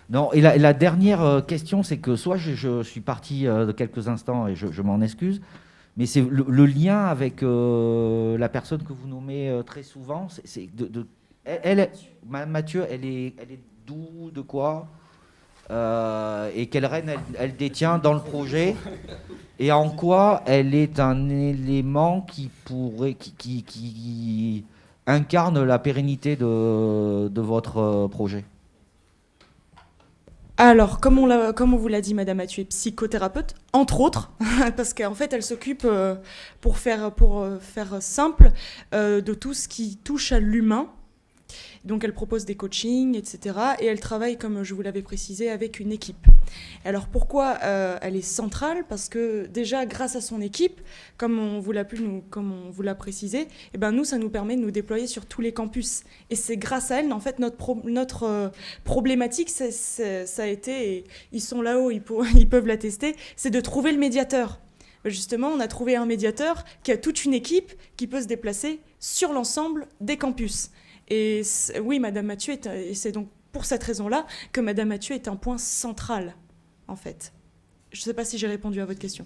Non, et la dernière question, c'est que soit je suis parti de quelques instants et je m'en excuse, mais c'est le lien avec la personne que vous nommez très souvent. Mathieu, elle est d'où, de quoi et quelle reine elle détient dans le projet, et en quoi elle est un élément qui incarne la pérennité de votre projet. Alors, comme on vous l'a dit, Madame Mathieu est psychothérapeute, entre autres, parce qu'en fait, elle s'occupe, pour faire simple, de tout ce qui touche à l'humain. Donc, elle propose des coachings, etc. Et elle travaille, comme je vous l'avais précisé, avec une équipe. Alors, pourquoi elle est centrale ? Parce que déjà, grâce à son équipe, comme on vous l'a précisé, eh ben, nous, ça nous permet de nous déployer sur tous les campus. Et c'est grâce à elle, en fait, notre problématique, ça a été, et ils sont là-haut, ils peuvent l'attester, c'est de trouver le médiateur. Justement, on a trouvé un médiateur qui a toute une équipe qui peut se déplacer sur l'ensemble des campus. Et oui, Madame Mathieu, et c'est donc pour cette raison-là que Madame Mathieu est un point central, en fait. Je ne sais pas si j'ai répondu à votre question.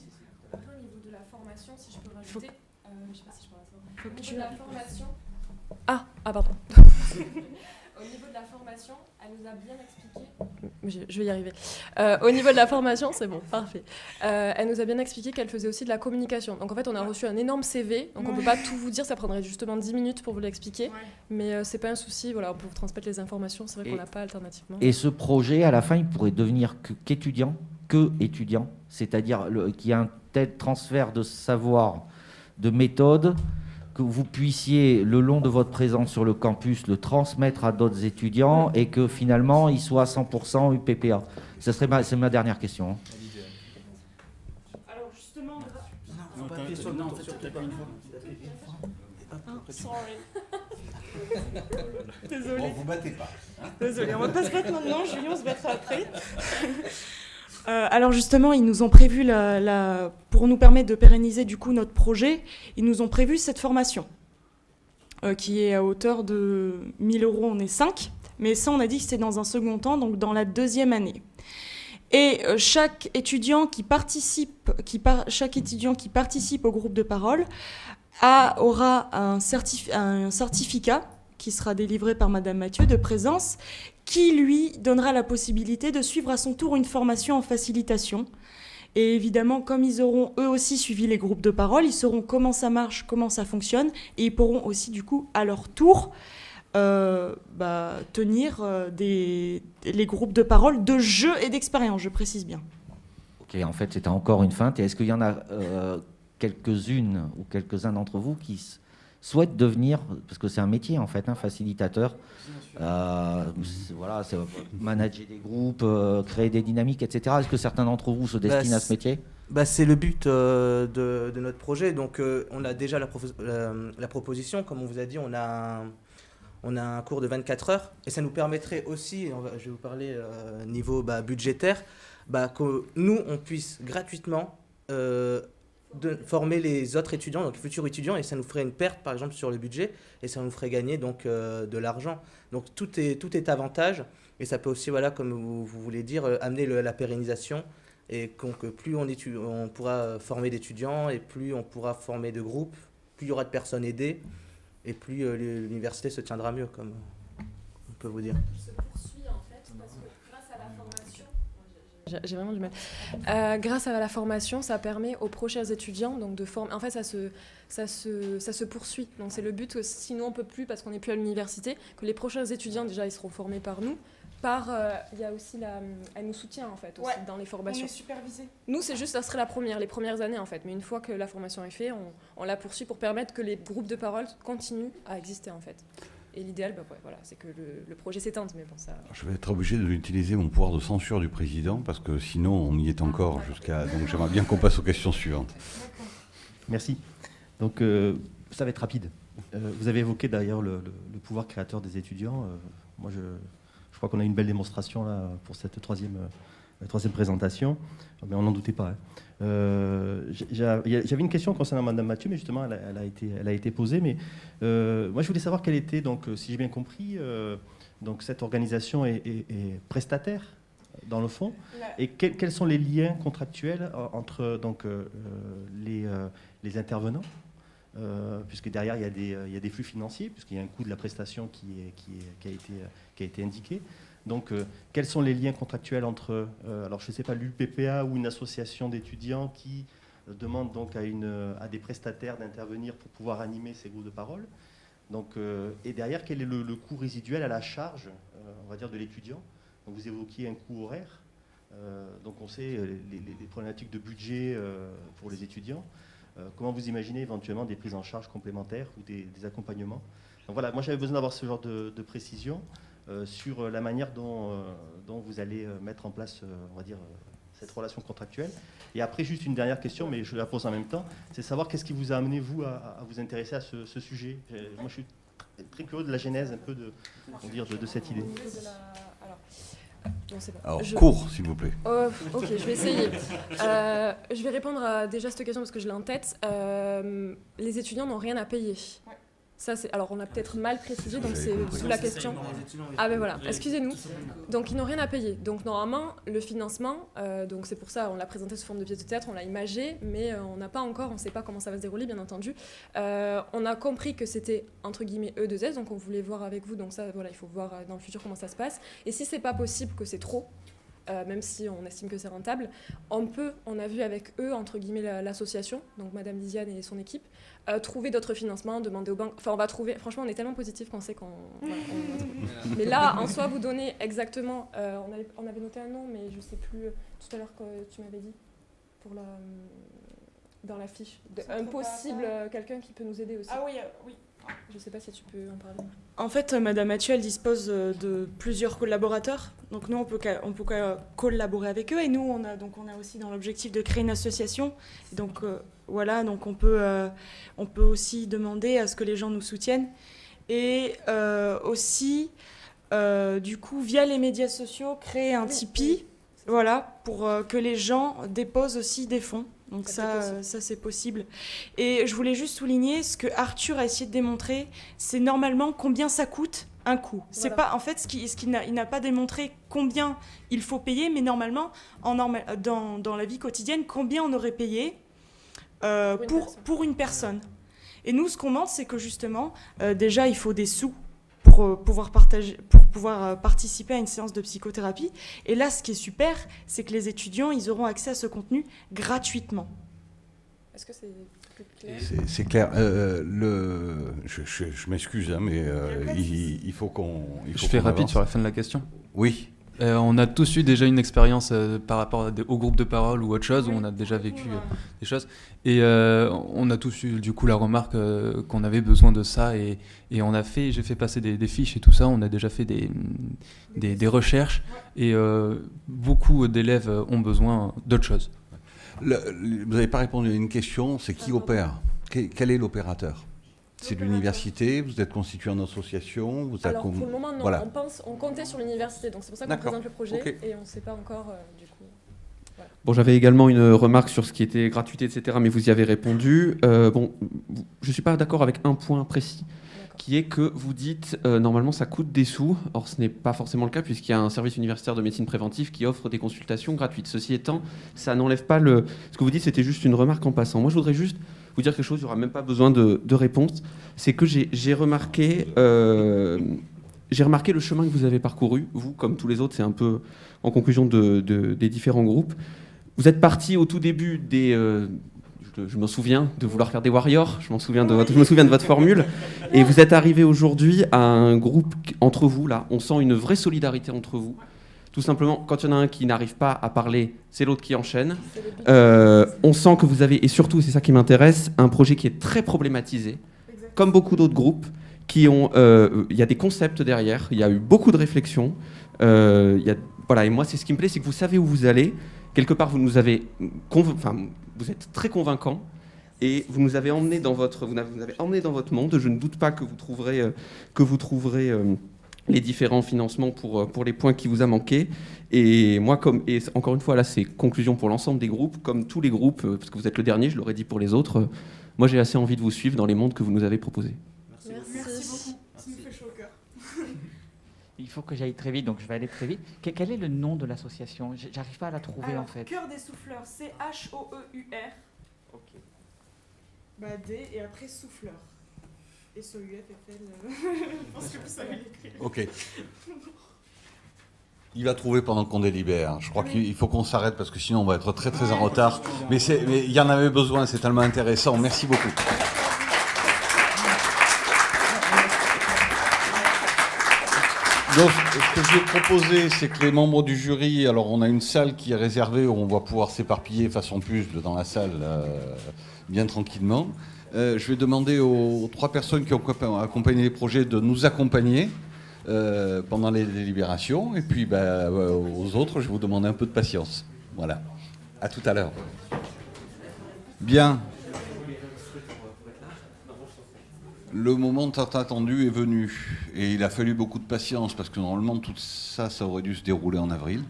Au niveau de la formation, si je peux rajouter, Au niveau de la formation. Ah, pardon. Au niveau de la formation, elle nous a bien expliqué. Je vais y arriver. Au niveau de la formation, c'est bon, parfait. Elle nous a bien expliqué qu'elle faisait aussi de la communication. Donc en fait, on a reçu un énorme CV. Donc on ne peut pas tout vous dire, ça prendrait justement 10 minutes pour vous l'expliquer. Mais c'est pas un souci, voilà, on peut vous transmettre les informations. C'est vrai qu'on n'a pas alternativement. Et ce projet, à la fin, il pourrait devenir qu'étudiant, c'est-à-dire qu'il y a un tel transfert de savoir, de méthode, que vous puissiez, le long de votre présence sur le campus, le transmettre à d'autres étudiants et que finalement, il soit à 100% UPPA. C'est ma dernière question. Hein. Alors justement... Non, faut pas appuyer sur le bouton, surtout pas une fois. Sorry. Désolée. Bon, vous battez pas. Désolée, on va pas se battre maintenant, Julien, on se battra après. Alors justement, ils nous ont prévu, pour nous permettre de pérenniser du coup notre projet, ils nous ont prévu cette formation qui est à hauteur de 1 000 €, on est 5, mais ça on a dit que c'était dans un second temps, donc dans la 2e année. Et chaque étudiant qui participe au groupe de parole aura un certificat qui sera délivré par Madame Mathieu de présence, qui lui donnera la possibilité de suivre à son tour une formation en facilitation. Et évidemment, comme ils auront eux aussi suivi les groupes de parole, ils sauront comment ça marche, comment ça fonctionne, et ils pourront aussi du coup à leur tour tenir les groupes de parole de jeu et d'expérience, je précise bien. Ok, en fait c'était encore une feinte. Et est-ce qu'il y en a quelques-unes ou quelques-uns d'entre vous qui souhaitent devenir, parce que c'est un métier en fait, facilitateur, voilà, c'est manager des groupes, créer des dynamiques, etc. Est-ce que certains d'entre vous se destinent à ce métier ? C'est le but de notre projet. Donc on a déjà la proposition, comme on vous a dit, on a un cours de 24 heures et ça nous permettrait aussi, je vais vous parler niveau budgétaire, que nous on puisse gratuitement de former les autres étudiants, donc les futurs étudiants, et ça nous ferait une perte par exemple sur le budget et ça nous ferait gagner donc de l'argent. Donc tout est avantage et ça peut aussi, voilà, comme vous voulez dire, amener la pérennisation et que plus on pourra former d'étudiants et plus on pourra former de groupes, plus il y aura de personnes aidées et plus l'université se tiendra mieux, comme on peut vous dire. Se poursuit en fait parce que grâce à la formation, j'ai vraiment du mal. Grâce à la formation, ça permet aux prochains étudiants donc de former. En fait, ça se poursuit. Donc c'est le but que sinon on peut plus parce qu'on n'est plus à l'université, que les prochains étudiants déjà ils seront formés par nous. Il y a aussi elle nous soutient en fait aussi, dans les formations. On est supervisé. Nous c'est juste, ça serait les premières années en fait, mais une fois que la formation est faite, on la poursuit pour permettre que les groupes de parole continuent à exister en fait. Et l'idéal, voilà, c'est que le projet s'éteinde, mais bon, ça... Je vais être obligé d'utiliser mon pouvoir de censure du président, parce que sinon, on y est encore jusqu'à... Donc j'aimerais bien qu'on passe aux questions suivantes. Merci. Donc, ça va être rapide. Vous avez évoqué d'ailleurs le pouvoir créateur des étudiants. Moi, je crois qu'on a une belle démonstration là, pour cette troisième présentation, mais on n'en doutait pas. J'avais une question concernant Madame Mathieu, mais justement, elle a été posée. Mais moi, je voulais savoir quelle était, donc, si j'ai bien compris, donc cette organisation est prestataire, dans le fond, et quels sont les liens contractuels entre donc, les intervenants, puisque derrière, il y a des flux financiers, puisqu'il y a un coût de la prestation qui a été indiqué. Donc, quels sont les liens contractuels entre, alors je ne sais pas, l'UPPA ou une association d'étudiants qui demande donc à des prestataires d'intervenir pour pouvoir animer ces groupes de parole. Donc, et derrière, quel est le coût résiduel à la charge, on va dire, de l'étudiant. Donc, vous évoquiez un coût horaire. Donc, on sait les problématiques de budget pour les étudiants. Comment vous imaginez éventuellement des prises en charge complémentaires ou des accompagnements? Donc voilà, moi j'avais besoin d'avoir ce genre de précision sur la manière dont vous allez mettre en place, on va dire, cette relation contractuelle. Et après, juste une dernière question, mais je la pose en même temps, c'est savoir qu'est-ce qui vous a amené, vous, à vous intéresser à ce sujet. Moi, je suis très curieux de la genèse un peu de cette idée. Non, c'est bon. Alors, court, s'il vous plaît. Ok, je vais essayer. Je vais répondre à déjà cette question parce que je l'ai en tête. Les étudiants n'ont rien à payer. Ça, alors, on a peut-être mal précisé, donc c'est sous la question. Ah ben voilà, excusez-nous. Donc, ils n'ont rien à payer. Donc, normalement, le financement, donc c'est pour ça, on l'a présenté sous forme de pièce de théâtre, on l'a imagé, mais on n'a pas encore, on ne sait pas comment ça va se dérouler, bien entendu. On a compris que c'était, entre guillemets, E2S, donc on voulait voir avec vous, donc ça, voilà, il faut voir dans le futur comment ça se passe. Et si c'est pas possible, que c'est trop, même si on estime que c'est rentable, on a vu avec eux, entre guillemets, l'association, donc Madame Lisiane et son équipe, trouver d'autres financements, demander aux banques. Enfin, on va trouver. Franchement, on est tellement positif qu'on sait qu'on. Voilà, mais là, en soi, vous donnez exactement. On avait noté un nom, mais je sais plus tout à l'heure que tu m'avais dit pour dans la fiche. Un possible quelqu'un qui peut nous aider aussi. Ah oui, oui. Je ne sais pas si tu peux en parler. En fait, Madame Mathieu, elle dispose de plusieurs collaborateurs. Donc nous, on peut collaborer avec eux. Et nous, on a aussi dans l'objectif de créer une association. Et donc voilà, donc on peut aussi demander à ce que les gens nous soutiennent. Et aussi, du coup, via les médias sociaux, créer un Tipeee, voilà, pour que les gens déposent aussi des fonds. Donc ça c'est possible. Et je voulais juste souligner ce que Arthur a essayé de démontrer, c'est normalement combien ça coûte un coup. C'est pas en fait il n'a pas démontré combien il faut payer, mais normalement dans la vie quotidienne pouvoir on aurait payé pour une personne. Et nous ce qu'on montre c'est que justement déjà il faut des sous pour pouvoir participer à une séance de psychothérapie. Et là, ce qui est super, c'est que les étudiants, ils auront accès à ce contenu gratuitement. Est-ce que c'est plus clair ? C'est clair. Je m'excuse, hein, mais il faut qu'on... Je fais rapide sur la fin de la question. Oui. On a tous eu déjà une expérience par rapport au groupe de parole ou autre chose, où on a déjà vécu des choses. Et on a tous eu du coup la remarque qu'on avait besoin de ça. Et j'ai fait passer des fiches et tout ça. On a déjà fait des recherches. Et beaucoup d'élèves ont besoin d'autre chose. Vous n'avez pas répondu à une question, c'est qui opère ? Quel est l'opérateur ? C'est l'université, vous êtes constitué en association Alors pour le moment non, voilà. on comptait sur l'université, donc c'est pour ça qu'on présente le projet et on ne sait pas encore du coup. Voilà. Bon, j'avais également une remarque sur ce qui était gratuité, etc., mais vous y avez répondu. Je ne suis pas d'accord avec un point précis, qui est que vous dites normalement ça coûte des sous. Or, ce n'est pas forcément le cas, puisqu'il y a un service universitaire de médecine préventive qui offre des consultations gratuites. Ceci étant, ça n'enlève pas ce que vous dites, c'était juste une remarque en passant. Moi, je voudrais juste vous dire quelque chose, il n'y aura même pas besoin de réponse. C'est que j'ai remarqué le chemin que vous avez parcouru. Vous, comme tous les autres, c'est un peu en conclusion des différents groupes. Vous êtes parti au tout début je me souviens de vouloir faire des warriors, je me souviens de votre formule, et vous êtes arrivé aujourd'hui à un groupe entre vous, là, on sent une vraie solidarité entre vous. Tout simplement, quand il y en a un qui n'arrive pas à parler, c'est l'autre qui enchaîne. On sent que vous avez, et surtout, c'est ça qui m'intéresse, un projet qui est très problématisé, comme beaucoup d'autres groupes, il y a des concepts derrière, il y a eu beaucoup de réflexions. Voilà, et moi, c'est ce qui me plaît, c'est que vous savez où vous allez. Quelque part, vous nous avez vous êtes très convaincant et vous nous avez emmené dans votre monde. Je ne doute pas que vous trouverez les différents financements pour les points qui vous a manqué. Et moi, encore une fois, là, c'est conclusion pour l'ensemble des groupes, comme tous les groupes, parce que vous êtes le dernier, je l'aurais dit pour les autres. Moi, j'ai assez envie de vous suivre dans les mondes que vous nous avez proposés. Merci beaucoup. Ça me fait chaud au cœur. Il faut que j'aille très vite, donc je vais aller très vite. Quel est le nom de l'association ? J'arrive pas à la trouver en fait. Cœur des souffleurs, CHOEUR. Ok. D et après souffleur. SOUFFL. Je pense que vous savez l'écrire. Ok. Il va trouver pendant qu'on délibère. Je crois qu'il faut qu'on s'arrête parce que sinon on va être très très en retard. Mais il y en avait besoin, c'est tellement intéressant. Merci beaucoup. Donc, ce que je vais proposer, c'est que les membres du jury, alors on a une salle qui est réservée où on va pouvoir s'éparpiller façon puzzle dans la salle bien tranquillement. Je vais demander aux 3 personnes qui ont accompagné les projets de nous accompagner pendant les délibérations. Et puis aux autres, je vais vous demander un peu de patience. Voilà. À tout à l'heure. Bien. Le moment tant attendu est venu et il a fallu beaucoup de patience parce que normalement tout ça aurait dû se dérouler en avril.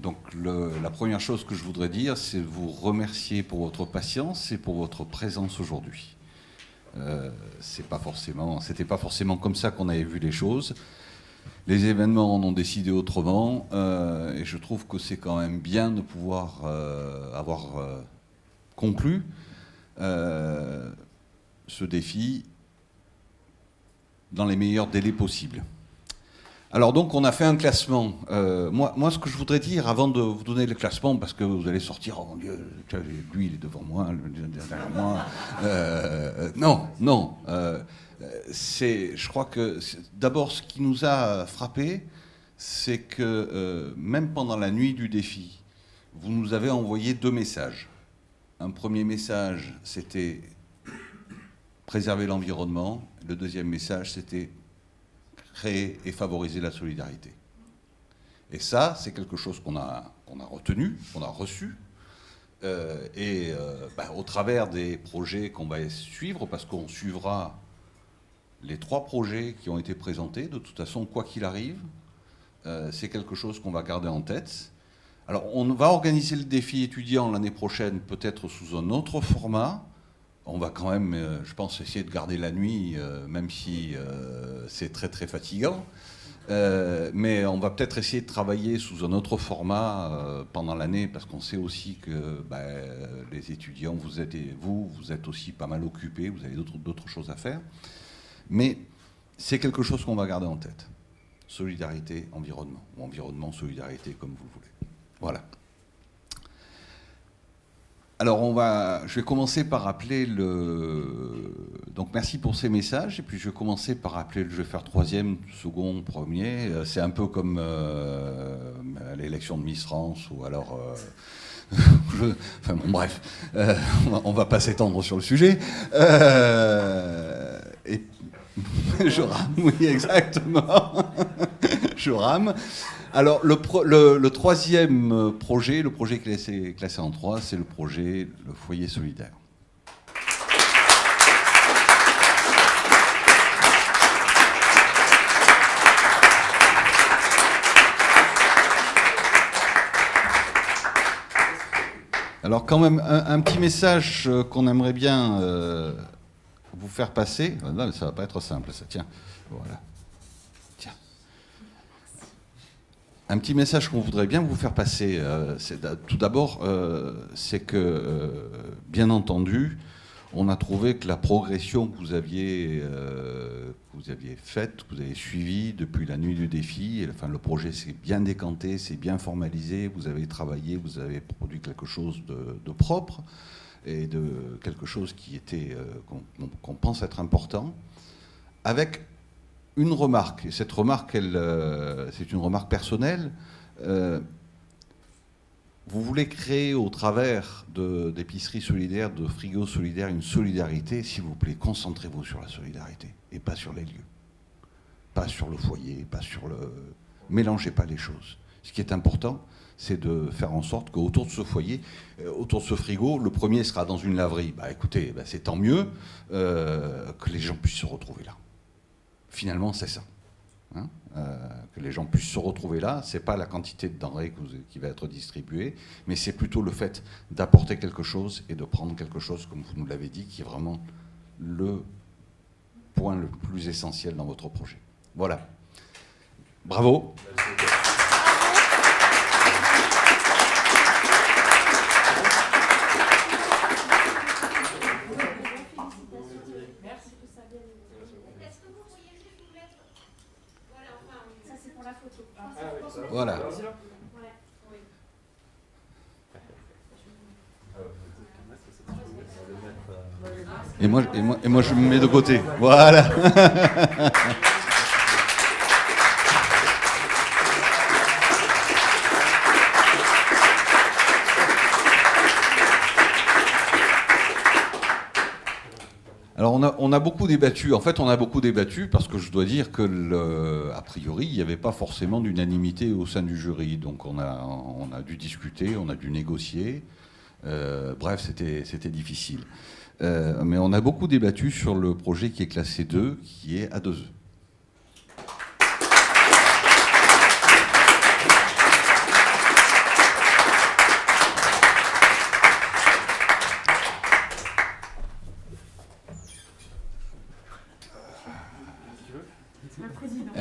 Donc la première chose que je voudrais dire, c'est vous remercier pour votre patience et pour votre présence aujourd'hui. C'était pas forcément comme ça qu'on avait vu les choses. Les événements en ont décidé autrement, et je trouve que c'est quand même bien de pouvoir avoir conclu ce défi dans les meilleurs délais possibles. Alors donc on a fait un classement. Moi ce que je voudrais dire avant de vous donner le classement, parce que vous allez sortir, oh mon Dieu, lui il est devant moi, lui derrière moi. Non. Je crois que d'abord ce qui nous a frappé, c'est que même pendant la nuit du défi, vous nous avez envoyé 2 messages. Un premier message, c'était préserver l'environnement. Le deuxième message, c'était créer et favoriser la solidarité. Et ça, c'est quelque chose qu'on a retenu, qu'on a reçu, au travers des projets qu'on va suivre, parce qu'on suivra les 3 projets qui ont été présentés, de toute façon, quoi qu'il arrive, c'est quelque chose qu'on va garder en tête. Alors, on va organiser le défi étudiant l'année prochaine, peut-être sous un autre format. On va quand même, je pense, essayer de garder la nuit, même si c'est très très fatigant. Mais on va peut-être essayer de travailler sous un autre format pendant l'année, parce qu'on sait aussi que les étudiants, vous êtes aussi pas mal occupés, vous avez d'autres choses à faire. Mais c'est quelque chose qu'on va garder en tête. Solidarité, environnement, ou environnement, solidarité, comme vous le voulez. Voilà. Alors je vais commencer par rappeler donc merci pour ces messages, et puis je vais commencer par rappeler, je vais faire 3e, 2nd, 1er. C'est un peu comme l'élection de Miss France, ou alors... bref, on va pas s'étendre sur le sujet. Je rame, oui, exactement. Je rame. Alors, le 3e projet, le projet classé en 3, c'est le projet Le Foyer Solidaire. Alors, quand même, un petit message qu'on aimerait bien vous faire passer. Non, ça va pas être simple, ça. Tiens, voilà. Tiens. Un petit message qu'on voudrait bien vous faire passer, tout d'abord, c'est que, bien entendu, on a trouvé que la progression que vous aviez faite, que vous avez suivie depuis la nuit du défi, le projet s'est bien décanté, s'est bien formalisé, vous avez travaillé, vous avez produit quelque chose de propre, et de quelque chose qui était qu'on pense être important, avec une remarque. Et cette remarque, c'est une remarque personnelle. Vous voulez créer au travers d'épiceries solidaires, de frigos solidaires, une solidarité. S'il vous plaît, concentrez-vous sur la solidarité et pas sur les lieux, pas sur le foyer, pas sur le... Mélangez pas les choses. Ce qui est important, c'est de faire en sorte qu'autour de ce foyer, autour de ce frigo, le premier sera dans une laverie. Écoutez, c'est tant mieux que les gens puissent se retrouver là. Finalement, c'est ça. Que les gens puissent se retrouver là, c'est pas la quantité de denrées qui va être distribuée, mais c'est plutôt le fait d'apporter quelque chose et de prendre quelque chose, comme vous nous l'avez dit, qui est vraiment le point le plus essentiel dans votre projet. Voilà. Bravo. Voilà. Et moi, je me mets de côté. Voilà. Alors on a beaucoup débattu, en fait on a beaucoup débattu parce que je dois dire que a priori il n'y avait pas forcément d'unanimité au sein du jury, donc on a dû discuter, on a dû négocier, bref c'était difficile. Mais on a beaucoup débattu sur le projet qui est classé 2, qui est A2E.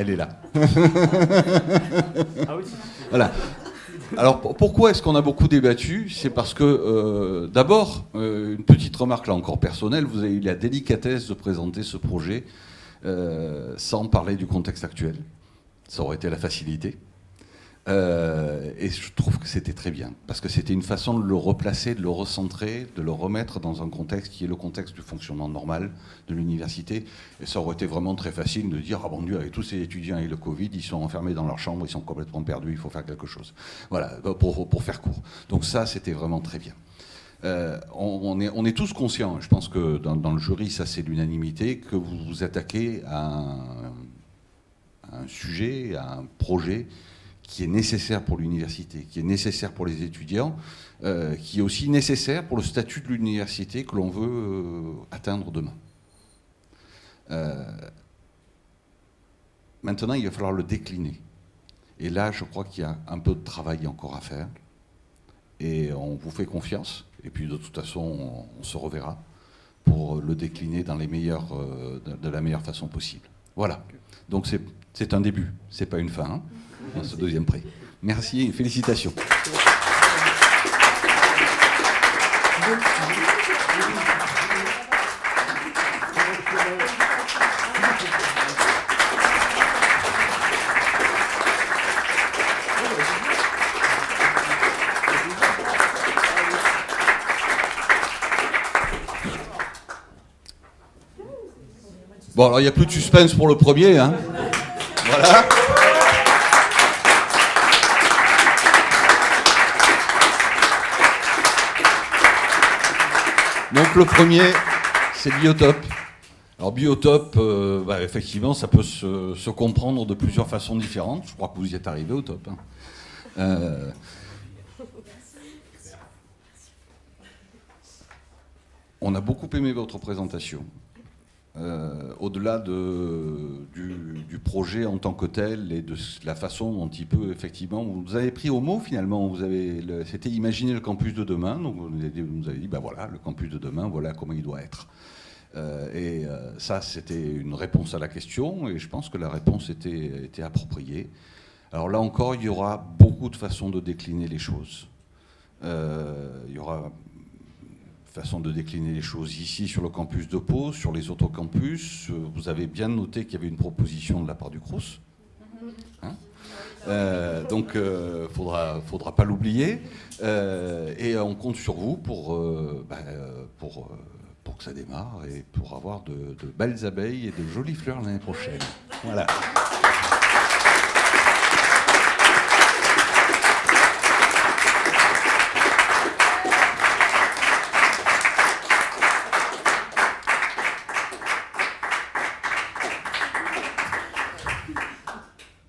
Elle est là. Voilà. Alors pourquoi est-ce qu'on a beaucoup débattu? C'est parce que, d'abord, une petite remarque là encore personnelle, vous avez eu la délicatesse de présenter ce projet sans parler du contexte actuel. Ça aurait été la facilité. Et je trouve que c'était très bien, parce que c'était une façon de le replacer, de le recentrer, de le remettre dans un contexte qui est le contexte du fonctionnement normal de l'université. Et ça aurait été vraiment très facile de dire, ah bon Dieu, avec tous ces étudiants et le Covid, ils sont enfermés dans leur chambre, ils sont complètement perdus, il faut faire quelque chose. Voilà, pour faire court. Donc ça, c'était vraiment très bien. On est tous conscients, je pense que dans le jury, ça c'est l'unanimité, que vous vous attaquez à un sujet, à un projet qui est nécessaire pour l'université, qui est nécessaire pour les étudiants, qui est aussi nécessaire pour le statut de l'université que l'on veut atteindre demain. Maintenant, il va falloir le décliner. Et là, je crois qu'il y a un peu de travail encore à faire. Et on vous fait confiance. Et puis, de toute façon, on se reverra pour le décliner dans de la meilleure façon possible. Voilà. Donc, c'est un début. C'est pas une fin, hein, dans ce deuxième prix. Merci et félicitations. Bon, alors il n'y a plus de suspense pour le premier, hein. Voilà. Donc le premier, c'est Biotope. Alors Biotope, effectivement, ça peut se comprendre de plusieurs façons différentes. Je crois que vous y êtes arrivé au top. Hein. On a beaucoup aimé votre présentation. Au-delà du projet en tant que tel et de la façon dont il peut effectivement... Vous avez pris au mot finalement, c'était imaginer le campus de demain, donc vous nous avez dit, voilà, le campus de demain, voilà comment il doit être. Ça, c'était une réponse à la question, et je pense que la réponse était appropriée. Alors là encore, il y aura beaucoup de façons de décliner les choses. Il y aura façon de décliner les choses ici sur le campus de Pau, sur les autres campus. Vous avez bien noté qu'il y avait une proposition de la part du CROUS. Hein, donc, faudra pas l'oublier. Et on compte sur vous pour que ça démarre et pour avoir de belles abeilles et de jolies fleurs l'année prochaine. Voilà.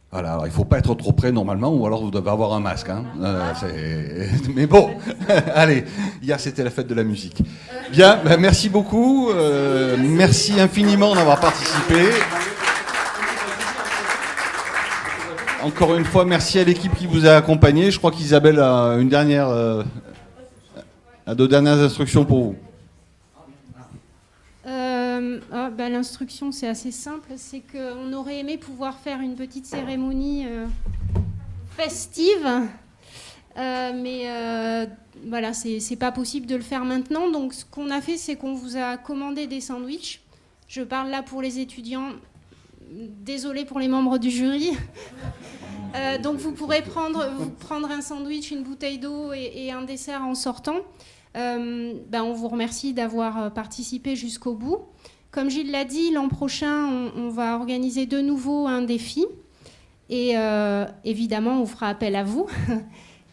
Voilà, alors il ne faut pas être trop près normalement, ou alors vous devez avoir un masque. Hein. Mais bon, allez, hier c'était la fête de la musique. Bien, merci beaucoup, merci infiniment d'avoir participé. Encore une fois, merci à l'équipe qui vous a accompagné. Je crois qu'Isabelle a deux dernières instructions pour vous. L'instruction, c'est assez simple, c'est qu'on aurait aimé pouvoir faire une petite cérémonie festive, mais voilà, c'est pas possible de le faire maintenant. Donc ce qu'on a fait, c'est qu'on vous a commandé des sandwichs. Je parle là pour les étudiants, désolée pour les membres du jury. Donc vous pourrez prendre un sandwich, une bouteille d'eau et un dessert en sortant. On vous remercie d'avoir participé jusqu'au bout. Comme Gilles l'a dit, l'an prochain, on va organiser de nouveau un défi. Et évidemment, on fera appel à vous.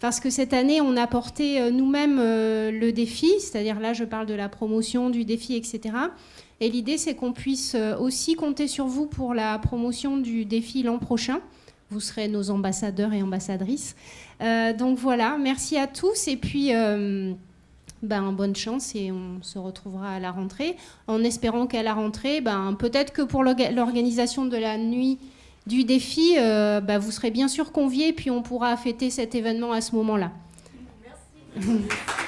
Parce que cette année, on a porté nous-mêmes le défi. C'est-à-dire là, je parle de la promotion, du défi, etc. Et l'idée, c'est qu'on puisse aussi compter sur vous pour la promotion du défi l'an prochain. Vous serez nos ambassadeurs et ambassadrices. Donc voilà, merci à tous. Et puis... bonne chance et on se retrouvera à la rentrée en espérant qu'à la rentrée, peut-être que pour l'organisation de la nuit du défi, vous serez bien sûr conviés puis on pourra fêter cet événement à ce moment-là. Merci.